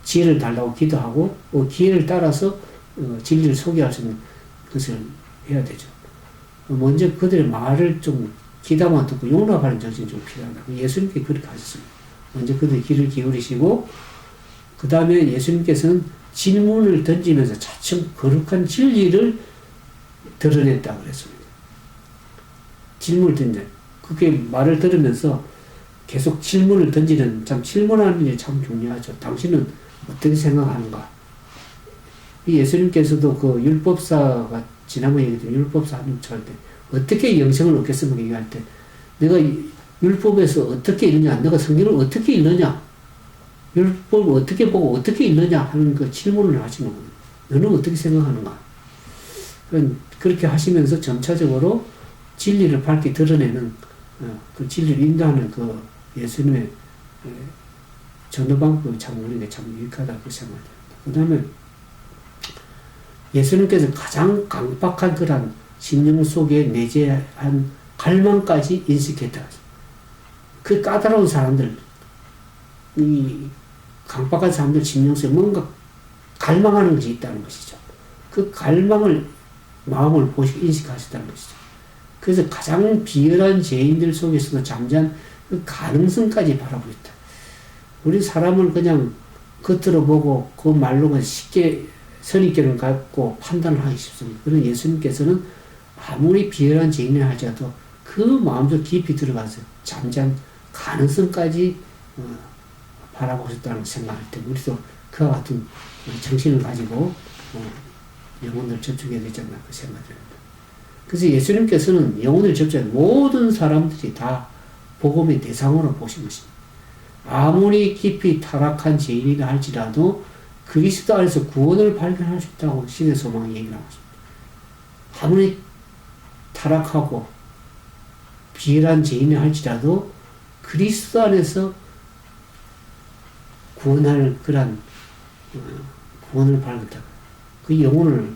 지혜를 달라고 기도하고 그 기회를 따라서 진리를 소개할 수 있는 것을 해야 되죠. 먼저 그들의 말을 좀 귀담아 듣고 용납하는 정신이 좀 필요하다. 예수님께 그렇게 하셨습니다. 먼저 그들의 귀를 기울이시고 그 다음에 예수님께서는 질문을 던지면서 차츰 거룩한 진리를 드러냈다고 그랬습니다. 질문을 던져. 그게 말을 들으면서 계속 질문을 던지는, 참 질문하는 일이 참 중요하죠. 당신은 어떻게 생각하는가? 이 예수님께서도 그 율법사가 지난번에 얘기했던 율법사 한 명 할 때 어떻게 영생을 얻겠습니까? 얘기할 때 내가 율법에서 어떻게 읽느냐, 내가 성경을 어떻게 읽느냐, 율법을 어떻게 보고 어떻게 읽느냐 하는 그 질문을 하시는 거예요. 너는 어떻게 생각하는가? 그렇게 하시면서 점차적으로 진리를 밝게 드러내는 그 진리를 인도하는 그 예수님의 전도 방법이 참 우리에게 참 유익하다고 생각합니다. 그 다음에 예수님께서 가장 강박한 그런 심령 속에 내재한 갈망까지 인식했다. 그 까다로운 사람들, 이 강박한 사람들 심령 속에 뭔가 갈망하는 것이 있다는 것이죠. 그 갈망을 마음을 보시고 인식하셨다는 것이죠. 그래서 가장 비열한 죄인들 속에서도 잠잠 그 가능성까지 바라보고 있다. 우리 사람을 그냥 겉으로 보고 그 말로 쉽게 선입견을 갖고 판단을 하기 쉽습니다. 그러나 예수님께서는 아무리 비열한 죄인을 할지라도 그 마음속 깊이 들어가서 잠잠 가능성까지 바라보셨다는 생각할 때 우리도 그와 같은 정신을 가지고 영혼을 접촉해야 되지 않나 그 생각이 듭니다. 그래서 예수님께서는 영혼을 접촉한 모든 사람들이 다 복음의 대상으로 보신 것입니다. 아무리 깊이 타락한 죄인이라 할지라도 그리스도 안에서 구원을 발견할 수 있다고 신의 소망이 얘기를 하고 있습니다. 아무리 타락하고 비열한 죄인이 할지라도 그리스도 안에서 구원할 그런 구원을 발견했다. 그 영혼을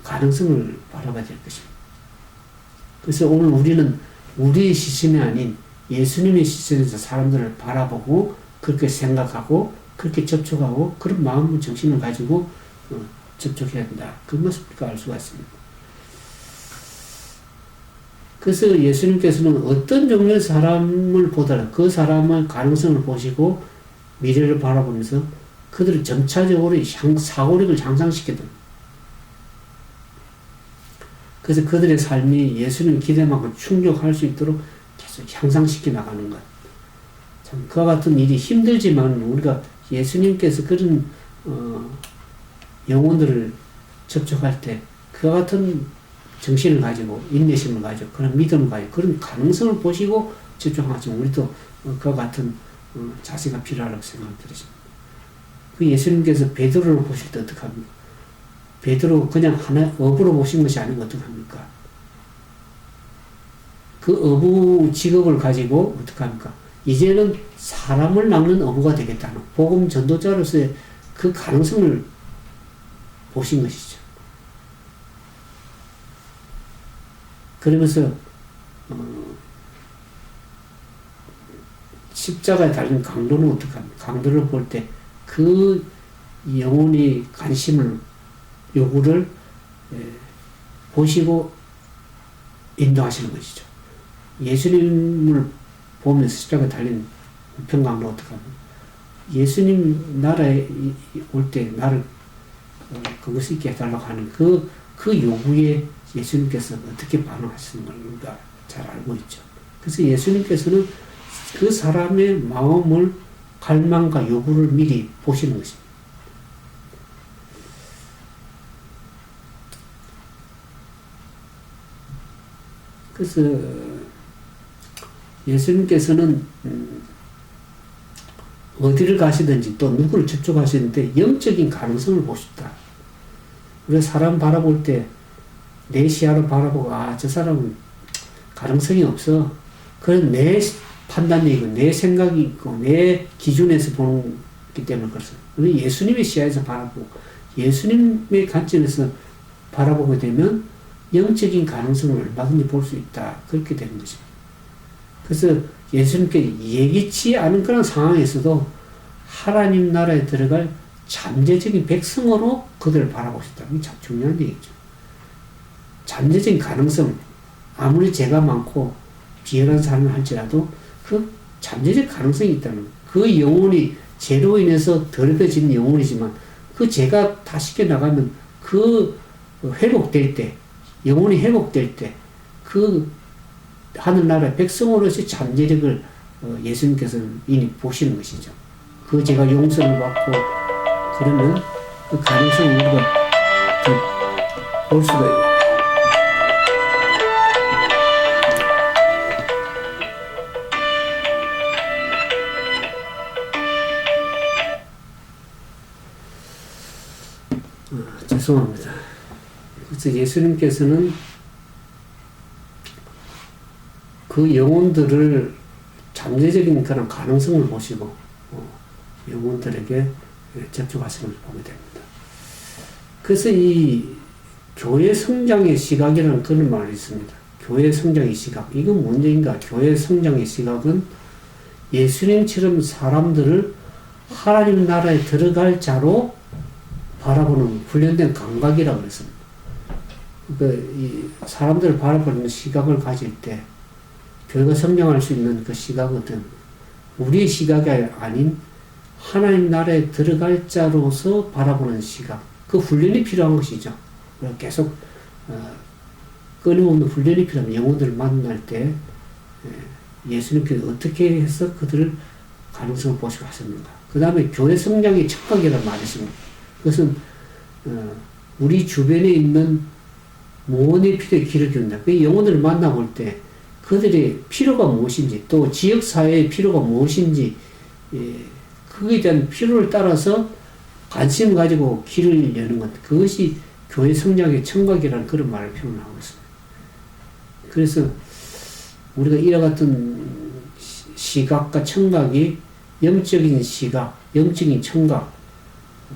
가능성을 바라봐야 될 것입니다. 그래서 오늘 우리는 우리의 시선이 아닌 예수님의 시선에서 사람들을 바라보고 그렇게 생각하고 그렇게 접촉하고 그런 마음과 정신을 가지고 접촉해야 된다. 그 모습을 알 수가 있습니다. 그래서 예수님께서는 어떤 종류의 사람을 보더라도 그 사람의 가능성을 보시고 미래를 바라보면서 그들을 점차적으로 사고력을 향상시키던 그래서 그들의 삶이 예수님 기대만큼 충족할 수 있도록 계속 향상시켜 나가는 것. 참 그와 같은 일이 힘들지만 우리가 예수님께서 그런 영혼들을 접촉할 때 그와 같은 정신을 가지고 인내심을 가지고 그런 믿음을 가지고 그런 가능성을 보시고 접촉하지만 우리도 그와 같은 자세가 필요하다고 생각드립니다. 그 예수님께서 베드로를 보실 때 어떡합니까? 베드로 그냥 하나 어부로 보신 것이 아니고 어떡합니까? 그 어부 직업을 가지고 어떡합니까? 이제는 사람을 낚는 어부가 되겠다는 복음 전도자로서의 그 가능성을 보신 것이죠. 그러면서 십자가에 달린 강도는 어떡합니까? 강도를 볼 때 그 영혼이 관심을 요구를 보시고 인도하시는 것이죠. 예수님을 보면서 십자가에 달린 우편강도 어떡합니까? 예수님 나라에 올 때 나를 그것 수 있게 해달라고 하는 그 요구에 예수님께서 어떻게 반응하시는 걸 우리가 잘 알고 있죠. 그래서 예수님께서는 그 사람의 마음을 갈망과 요구를 미리 보시는 것입니다. 그래서 예수님께서는 어디를 가시든지 또 누구를 접촉하시는데 영적인 가능성을 보셨다. 우리가 사람 바라볼 때 내 시야로 바라보고 저 사람은 가능성이 없어. 그건 내 판단이고 내 생각이고 내 기준에서 보기 때문에 그렇습니다. 우리 예수님의 시야에서 바라보고 예수님의 관점에서 바라보게 되면 영적인 가능성을 얼마든지 볼 수 있다. 그렇게 되는 것입니다. 그래서 예수님께 예기치 않은 그런 상황에서도 하나님 나라에 들어갈 잠재적인 백성으로 그들을 바라보셨다. 이게 참 중요한 얘기죠. 잠재적인 가능성, 아무리 죄가 많고 비열한 삶을 할지라도 그 잠재적 가능성이 있다는 거예요. 그 영혼이 죄로 인해서 더럽혀진 영혼이지만 그 죄가 다 씻겨나가면 그 회복될 때, 영혼이 회복될 때 그 하늘나라의 백성으로서의 잠재력을 예수님께서는 이미 보시는 것이죠. 그 죄가 용서를 받고 그러면 그 가능성을 우리가 볼 수가 있어요. 죄송합니다. 그래서 예수님께서는 그 영혼들을 잠재적인 그런 가능성을 보시고 영혼들에게 접촉하시는 걸 보게 됩니다. 그래서 이 교회 성장의 시각이라는 그런 말이 있습니다. 교회 성장의 시각. 이건 뭔지인가? 교회 성장의 시각은 예수님처럼 사람들을 하나님 나라에 들어갈 자로 바라보는 훈련된 감각이라고 그랬습니다. 이 사람들을 바라보는 시각을 가질 때 교회가 성장할 수 있는 그 시각은 우리의 시각이 아닌 하나님 나라에 들어갈 자로서 바라보는 시각, 그 훈련이 필요한 것이죠. 계속 끊임없는 훈련이 필요한 영혼들을 만날 때 예수님께서 어떻게 해서 그들을 가능성을 보시고 하셨는가. 그 다음에 교회 성장의 척박이라는 말이 있습니다. 그것은 우리 주변에 있는 모원의 필요에 길을 기운다. 그 영혼들을 만나볼 때 그들의 필요가 무엇인지 또 지역사회의 필요가 무엇인지 그에 대한 필요를 따라서 관심을 가지고 길을 여는 것, 그것이 교회 성장의 청각이라는 그런 말을 표현하고 있습니다. 그래서 우리가 이와 같은 시각과 청각이 영적인 시각, 영적인 청각,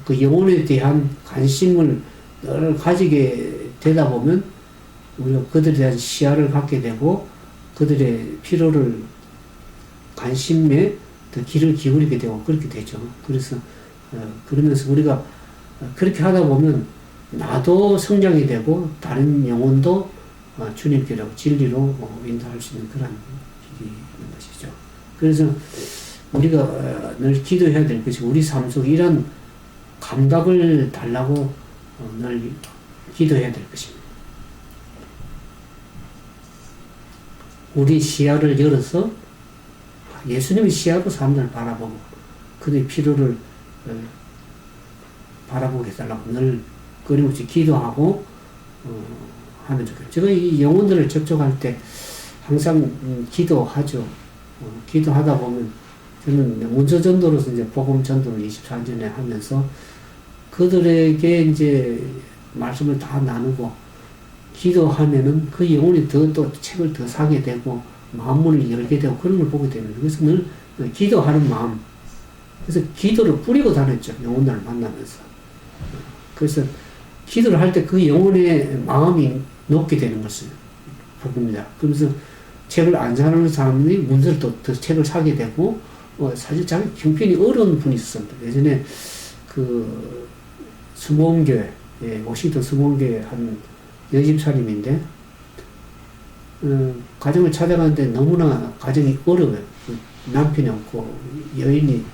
그 영혼에 대한 관심을 늘 가지게 되다 보면 우리가 그들에 대한 시야를 갖게 되고 그들의 필요를 관심에 더 귀를 기울이게 되고 그렇게 되죠. 그래서 그러면서 우리가 그렇게 하다 보면 나도 성장이 되고 다른 영혼도 주님께로 진리로 인도할 수 있는 그런 길이 있는 것이죠. 그래서 우리가 늘 기도해야 될 것이 우리 삶 속에 이런 감각을 달라고 늘 기도해야 될 것입니다. 우리 시야를 열어서 예수님의 시야로 사람들을 바라보고 그들의 필요를 바라보게 해달라고 늘 끊임없이 기도하고 하면 좋겠어요. 제가 이 영혼들을 접촉할 때 항상 기도하죠. 기도하다 보면 저는 문서전도로서 이제 복음 전도를 24년에 하면서 그들에게 이제 말씀을 다 나누고 기도하면은 그 영혼이 또 책을 더 사게 되고 마음문을 열게 되고 그런 걸 보게 됩니다. 그래서 늘 기도하는 마음. 그래서 기도를 뿌리고 다녔죠. 영혼들을 만나면서. 그래서 기도를 할 때 그 영혼의 마음이 높게 되는 것을 복입니다. 그러면서 책을 안 사는 사람이 문서를 또 책을 사게 되고 사실 자기 형편이 어려운 분이 있었습니다. 예전에 그 수목원교회, 워싱턴 수목원교회 한 여집사님인데 가정을 찾아가는데 너무나 가정이 어려워요. 남편이 없고 여인이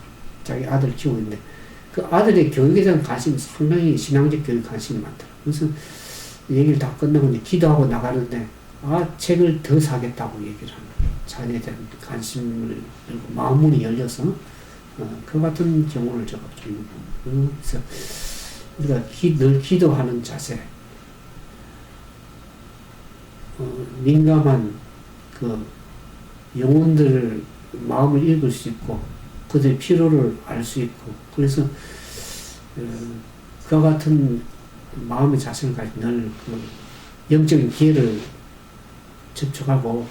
자기 아들 키우고 있는데 그 아들의 교육에 대한 관심이 상당히 신앙적 교육 관심이 많더라고요. 그래서 얘기를 다 끝나고 이제 기도하고 나가는데 책을 더 사겠다고 얘기를 하는 거예요. 자녀에 대한 관심을 열고 마음문이 열려서 그 같은 경우를 제가 좀 그래서 우리가 늘 기도하는 자세, 민감한 그 영혼들을 마음을 읽을 수 있고 그들의 필요를 알 수 있고 그래서 그와 같은 마음의 자세를 가지고 늘 그 영적인 기회를 접촉하고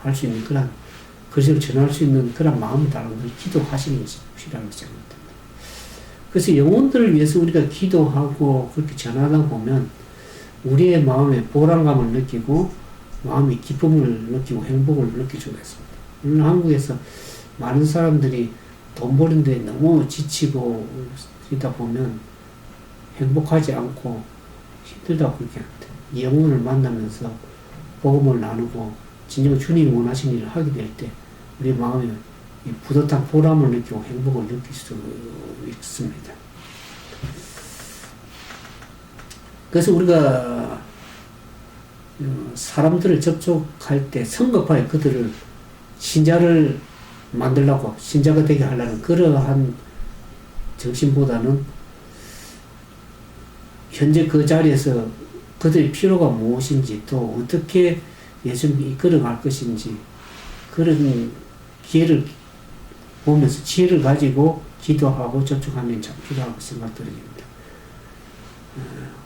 할 수 있는 그런 글씨를 전할 수 있는 그런 마음을 따라 늘 기도하시는 것이 필요하다고 생각합니다. 그래서 영혼들을 위해서 우리가 기도하고 그렇게 전하다 보면 우리의 마음에 보람감을 느끼고 마음의 기쁨을 느끼고 행복을 느끼게 됐습니다. 오늘 한국에서 많은 사람들이 돈 버는데 너무 지치고 있다 보면 행복하지 않고 힘들다고 그렇게 합니다. 영혼을 만나면서 복음을 나누고 진정 주님이 원하시는 일을 하게 될 때 우리 마음에 뿌듯한 보람을 느끼고 행복을 느낄 수 있습니다. 그래서 우리가 사람들을 접촉할 때 성급하게 그들을 신자를 만들려고 신자가 되게 하려는 그러한 정신보다는 현재 그 자리에서 그들의 필요가 무엇인지 또 어떻게 예수님이 이끌어갈 것인지 그런 기회를 보면서 지혜를 가지고 기도하고 접촉하는 게 참 필요하고 생각드립니다.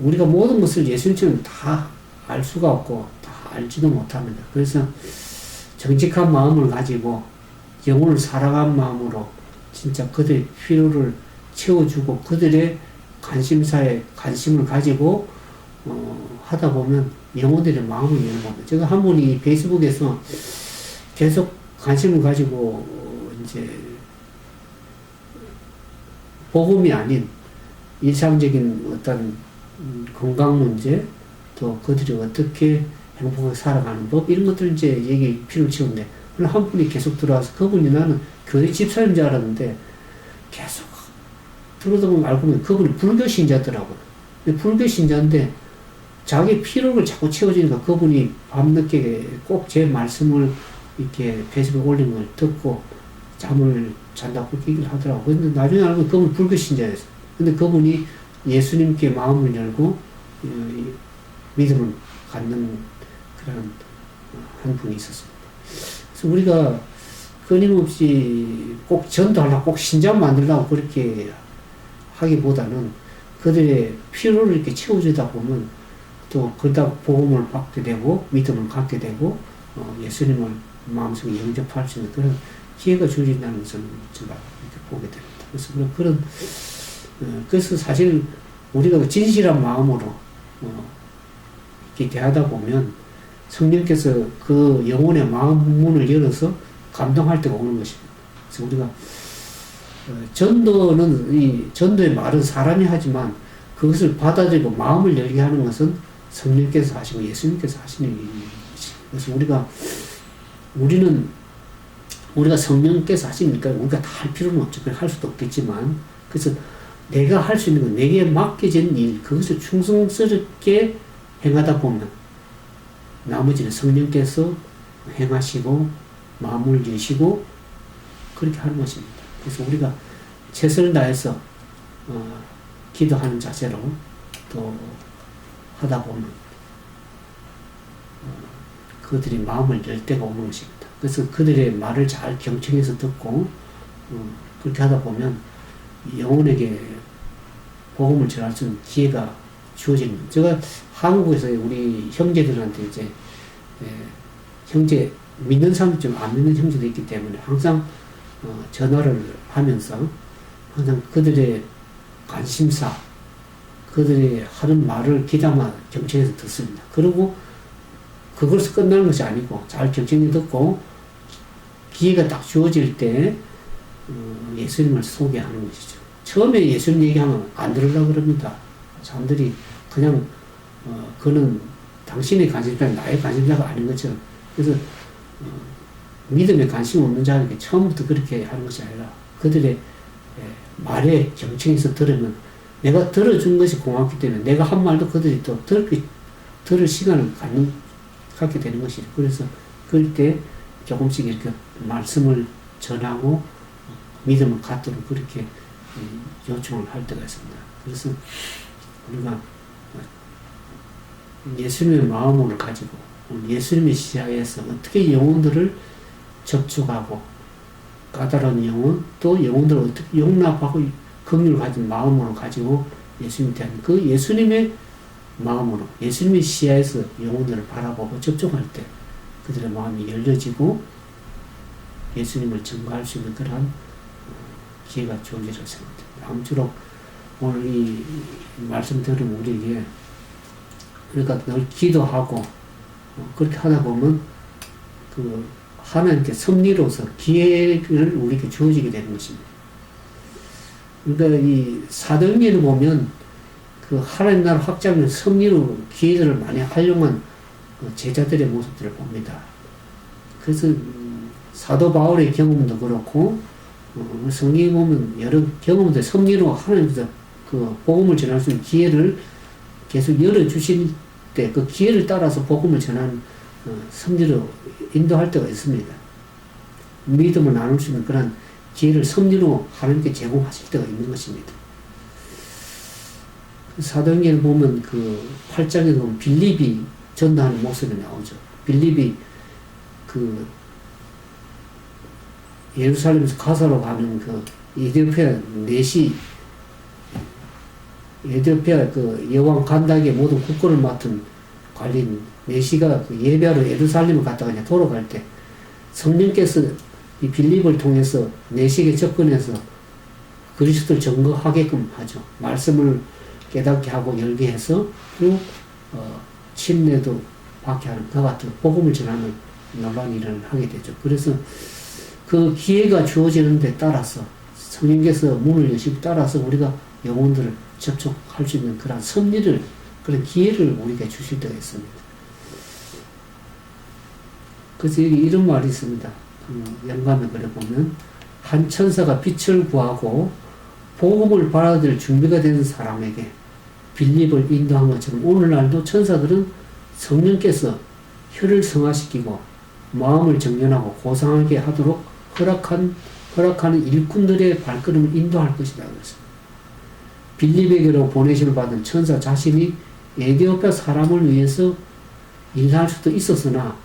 우리가 모든 것을 예수님처럼 다 알 수가 없고 다 알지도 못합니다. 그래서 정직한 마음을 가지고 영혼을 사랑한 마음으로 진짜 그들의 필요를 채워주고 그들의 관심사에 관심을 가지고 하다 보면 영혼들의 마음을 여는 겁니다. 제가 한 분이 페이스북에서 계속 관심을 가지고 이제 복음이 아닌 일상적인 어떤 건강 문제 또 그들이 어떻게 행복하게 살아가는 법 이런 것들 이제 얘기 필요를 채우는데 한 분이 계속 들어와서 그분이 나는 교회 집사인 줄 알았는데 계속 들어다 보면 알고 보면 그분이 불교 신자더라고요. 근데 불교 신자인데 자기 필요를 자꾸 채워주니까 그분이 밤늦게 꼭 제 말씀을 이렇게 페이스북에 올린 걸 듣고 잠을 잔다고 그렇게 얘기를 하더라고요. 근데 나중에 알고 보면 그분 불교 신자였어요. 근데 그분이 예수님께 마음을 열고 믿음을 갖는 그런 한 분이 있었습니다. 그래서 우리가 끊임없이 꼭 전도하려고 꼭 신자 만들려고 그렇게 하기보다는 그들의 필요를 이렇게 채워주다 보면 또 그러다 복음을 받게 되고 믿음을 갖게 되고 예수님을 마음속에 영접할 수 있는 그런 기회가 주어진다는 것을 제가 이렇게 보게 됩니다. 그래서 그래서 사실 우리가 진실한 마음으로 이렇게 대하다 보면 성령께서 그 영혼의 마음 문을 열어서 감동할 때가 오는 것입니다. 그래서 우리가 전도의 말은 사람이 하지만 그것을 받아들이고 마음을 열게 하는 것은 성령께서 하시고 예수님께서 하시는 일입니다. 그래서 우리가 성령께서 하시니까 우리가 다 할 필요는 없죠. 할 수도 없겠지만 그래서 내가 할 수 있는 건 내게 맡겨진 일 그것을 충성스럽게 행하다 보면 나머지는 성령께서 행하시고 마음을 여시고 그렇게 하는 것입니다. 그래서 우리가 최선을 다해서 기도하는 자세로 또 하다 보면 그들이 마음을 열 때가 오는 것입니다. 그래서 그들의 말을 잘 경청해서 듣고 그렇게 하다 보면 영혼에게 복음을 전할 수 있는 기회가 주어지는 거예요. 제가 한국에서 우리 형제들한테 이제 형제 믿는 사람도 좀 안 믿는 형제도 있기 때문에 항상 전화를 하면서 항상 그들의 관심사, 그들이 하는 말을 귀담아 경청해서 듣습니다. 그리고 그것을 끝나는 것이 아니고 잘 경청해 듣고 기회가 딱 주어질 때 예수님을 소개하는 것이죠. 처음에 예수님 얘기하면 안 들으려고 그럽니다. 사람들이 그냥 그는 당신의 관심사, 나의 관심사가 아닌 것처럼. 그래서 믿음에 관심 없는 자에게 처음부터 그렇게 하는 것이 아니라 그들의 말에 경청해서 들으면 내가 들어준 것이 고맙기 때문에 내가 한 말도 그들이 또 들을 시간을 갖게 되는 것이죠. 그래서 그럴 때 조금씩 이렇게 말씀을 전하고 믿음을 갖도록 그렇게 요청을 할 때가 있습니다. 그래서 우리가 예수님의 마음을 가지고 예수님의 시야에서 어떻게 영혼들을 접촉하고 까다로운 영혼 또 영혼들을 어떻게 용납하고 긍휼을 가진 마음으로 가지고 예수님에 대한 그 예수님의 마음으로 예수님의 시야에서 영혼들을 바라보고 접촉할 때 그들의 마음이 열려지고 예수님을 증거할 수 있는 그러한 기회가 주어지리라 생각합니다. 아무쪼록 오늘 이 말씀 들으면 우리에게 그러니까 늘 기도하고 그렇게 하다 보면 그 하나님께 섭리로서 기회를 우리에게 주어지게 되는 것입니다. 그러니까 이 사도행전을 보면 그 하나님 나라 확장을 섭리로 기회들을 많이 활용한 제자들의 모습들을 봅니다. 그래서 사도 바울의 경험도 그렇고 성경에 보면 여러 경험들 섭리로 하나님께서 그 복음을 전할 수 있는 기회를 계속 열어주실 때 그 기회를 따라서 복음을 전하는 섭리로 인도할 때가 있습니다. 믿음을 나눌 수 있는 그런 기회를 섭리로 하나님께 제공하실 때가 있는 것입니다. 사도행전을 보면 그 8장에 보면 빌립이 전도하는 모습이 나오죠. 빌립이 그 예루살렘에서 가사로 가는 그 에티오피아 그 여왕 간닥의 모든 국권을 맡은 관리인 내시가 그 예배하러 예루살렘을 갔다가 이제 돌아갈 때 성령께서 이 빌립을 통해서 내시에게 접근해서 그리스도를 증거하게끔 하죠. 말씀을 깨닫게 하고 열게 해서 또 침례도 받게 하는 그와 같은 복음을 전하는 놀라운 일을 하게 되죠. 그래서 그 기회가 주어지는 데 따라서 성령께서 문을 여시고 따라서 우리가 영혼들을 접촉할 수 있는 그런 섭리를 그런 기회를 우리에게 주실 때가 있습니다. 그래서 이런 말이 있습니다. 영감의 글에 보면 한 천사가 빛을 구하고 복음을 받아들일 준비가 된 사람에게 빌립을 인도한 것처럼 오늘날도 천사들은 성령께서 혀를 성화시키고 마음을 정연하고 고상하게 하도록 허락하는 일꾼들의 발걸음을 인도할 것이다. 그랬습니다. 빌립에게로 보내심을 받은 천사 자신이 에티오피아 사람을 위해서 일할 수도 있었으나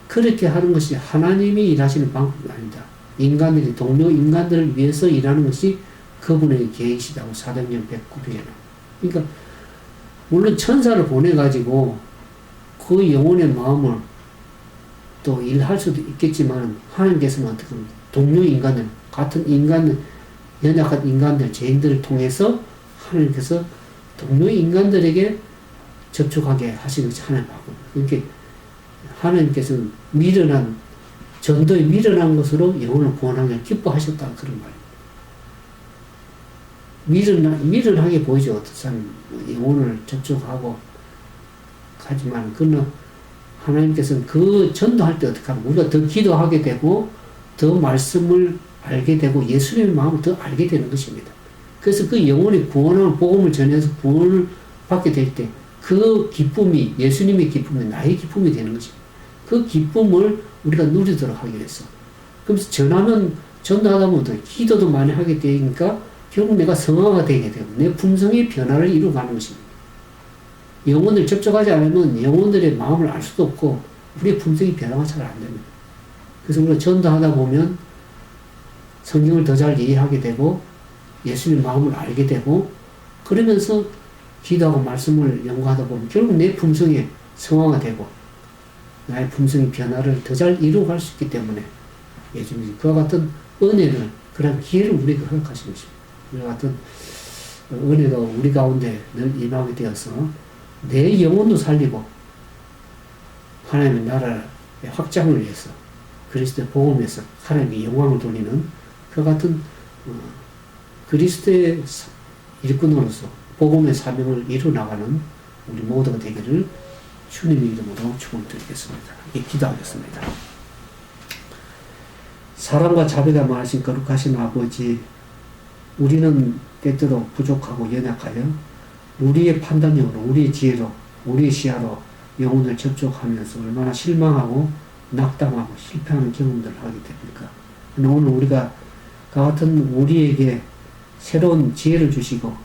그렇게 하는 것이 하나님이 일하시는 방법이 아니다. 인간들이 동료 인간들을 위해서 일하는 것이 그분의 계획이시다고 사도행전 109편에. 그러니까 물론 천사를 보내가지고 그 영혼의 마음을 또 일할 수도 있겠지만 하나님께서는 어떻게 합니까? 동료 인간들, 같은 인간, 연약한 인간들, 죄인들을 통해서 하나님께서 동료 인간들에게 접촉하게 하시는 것이 하나님의 방법입니다. 그러니까 하나님께서는 전도에 미련한 것으로 영혼을 구원하며 기뻐하셨다. 그런 말입니다. 미련하게 보이죠. 어떤 사람 영혼을 접촉하고 하지만 그러나 하나님께서는 그 전도할 때 어떻게 하면 우리가 더 기도하게 되고 더 말씀을 알게 되고 예수님의 마음을 더 알게 되는 것입니다. 그래서 그 영혼이 구원을 복음을 전해서 구원을 받게 될 때 그 기쁨이 예수님의 기쁨이 나의 기쁨이 되는 것입니다. 그 기쁨을 우리가 누리도록 하기 위해서 그래서 전도하다 보면 기도도 많이 하게 되니까 결국 내가 성화가 되게 되고 내 품성의 변화를 이루어가는 것입니다. 영혼을 접촉하지 않으면 영혼들의 마음을 알 수도 없고 우리의 품성이 변화가 잘 안 됩니다. 그래서 우리가 전도하다 보면 성경을 더 잘 이해하게 되고 예수님 마음을 알게 되고 그러면서 기도하고 말씀을 연구하다 보면 결국 내 품성이 성화가 되고 나의 품성의 변화를 더 잘 이루어갈 수 있기 때문에 예수님이 그와 같은 은혜를 그런 기회를 우리에게 허락하신 것입니다. 그와 같은 은혜가 우리 가운데 늘 임하게 되어서 내 영혼도 살리고 하나님의 나라의 확장을 위해서 그리스도의 복음에서 하나님의 영광을 돌리는 그와 같은 그리스도의 일꾼으로서 복음의 사명을 이루어나가는 우리 모두가 되기를 주님의 이름으로 축원드리겠습니다. 기도하겠습니다. 사랑과 자비가 많으신 거룩하신 아버지, 우리는 때때로 부족하고 연약하여 우리의 판단력으로, 우리의 지혜로, 우리의 시야로 영혼을 접촉하면서 얼마나 실망하고 낙담하고 실패하는 경험들을 하게 됩니까? 근데 오늘 우리가 같은 우리에게 새로운 지혜를 주시고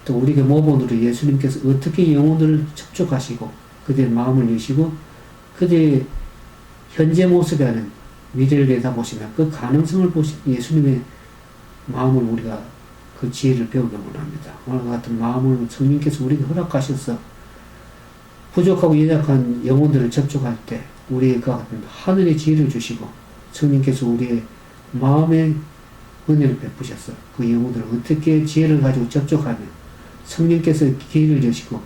또 우리에게 모본으로 예수님께서 어떻게 영혼을 접촉하시고 그들의 마음을 여시고 그들의 현재 모습이 아닌 미래를 내다보시며 그 가능성을 보신 예수님의 마음을 우리가 그 지혜를 배우기 원합니다. 오늘 같은 마음을 성령께서 우리에게 허락하셔서 부족하고 연약한 영혼들을 접촉할 때 우리의 그 같은 하늘의 지혜를 주시고 성령께서 우리의 마음의 은혜를 베푸셔서 그 영혼들을 어떻게 지혜를 가지고 접촉하며 성령께서 기회를 주시고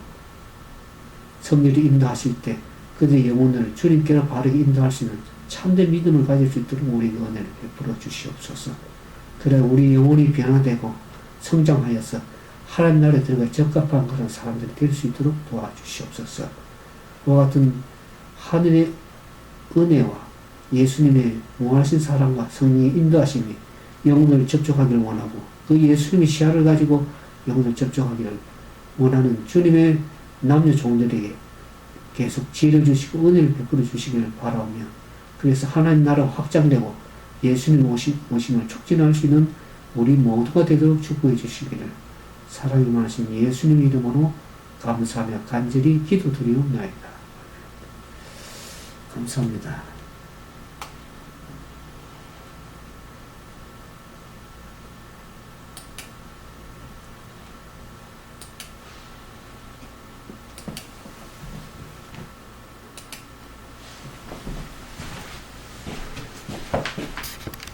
섭리를 인도하실 때 그들의 영혼을 주님께로 바르게 인도할 수 있는 참된 믿음을 가질 수 있도록 우리에게 은혜를 베풀어 주시옵소서. 그래 우리 영혼이 변화되고 성장하여서 하나님 나라에 들어가 적합한 그런 사람들이 될 수 있도록 도와주시옵소서. 그와 같은 하늘의 은혜와 예수님의 무한하신 사랑과 성령의 인도하심이 영혼을 접촉하기를 원하고 그 예수님의 시야를 가지고 영혼을 접촉하기를 원하는 주님의 남녀 종들에게 계속 지혜를 주시고 은혜를 베풀어 주시기를 바라오며 그래서 하나님 나라가 확장되고 예수님 오심을 촉진할 수 있는 우리 모두가 되도록 축복해 주시기를 사랑이 많으신 예수님 이름으로 감사하며 간절히 기도드리옵나이다. 감사합니다.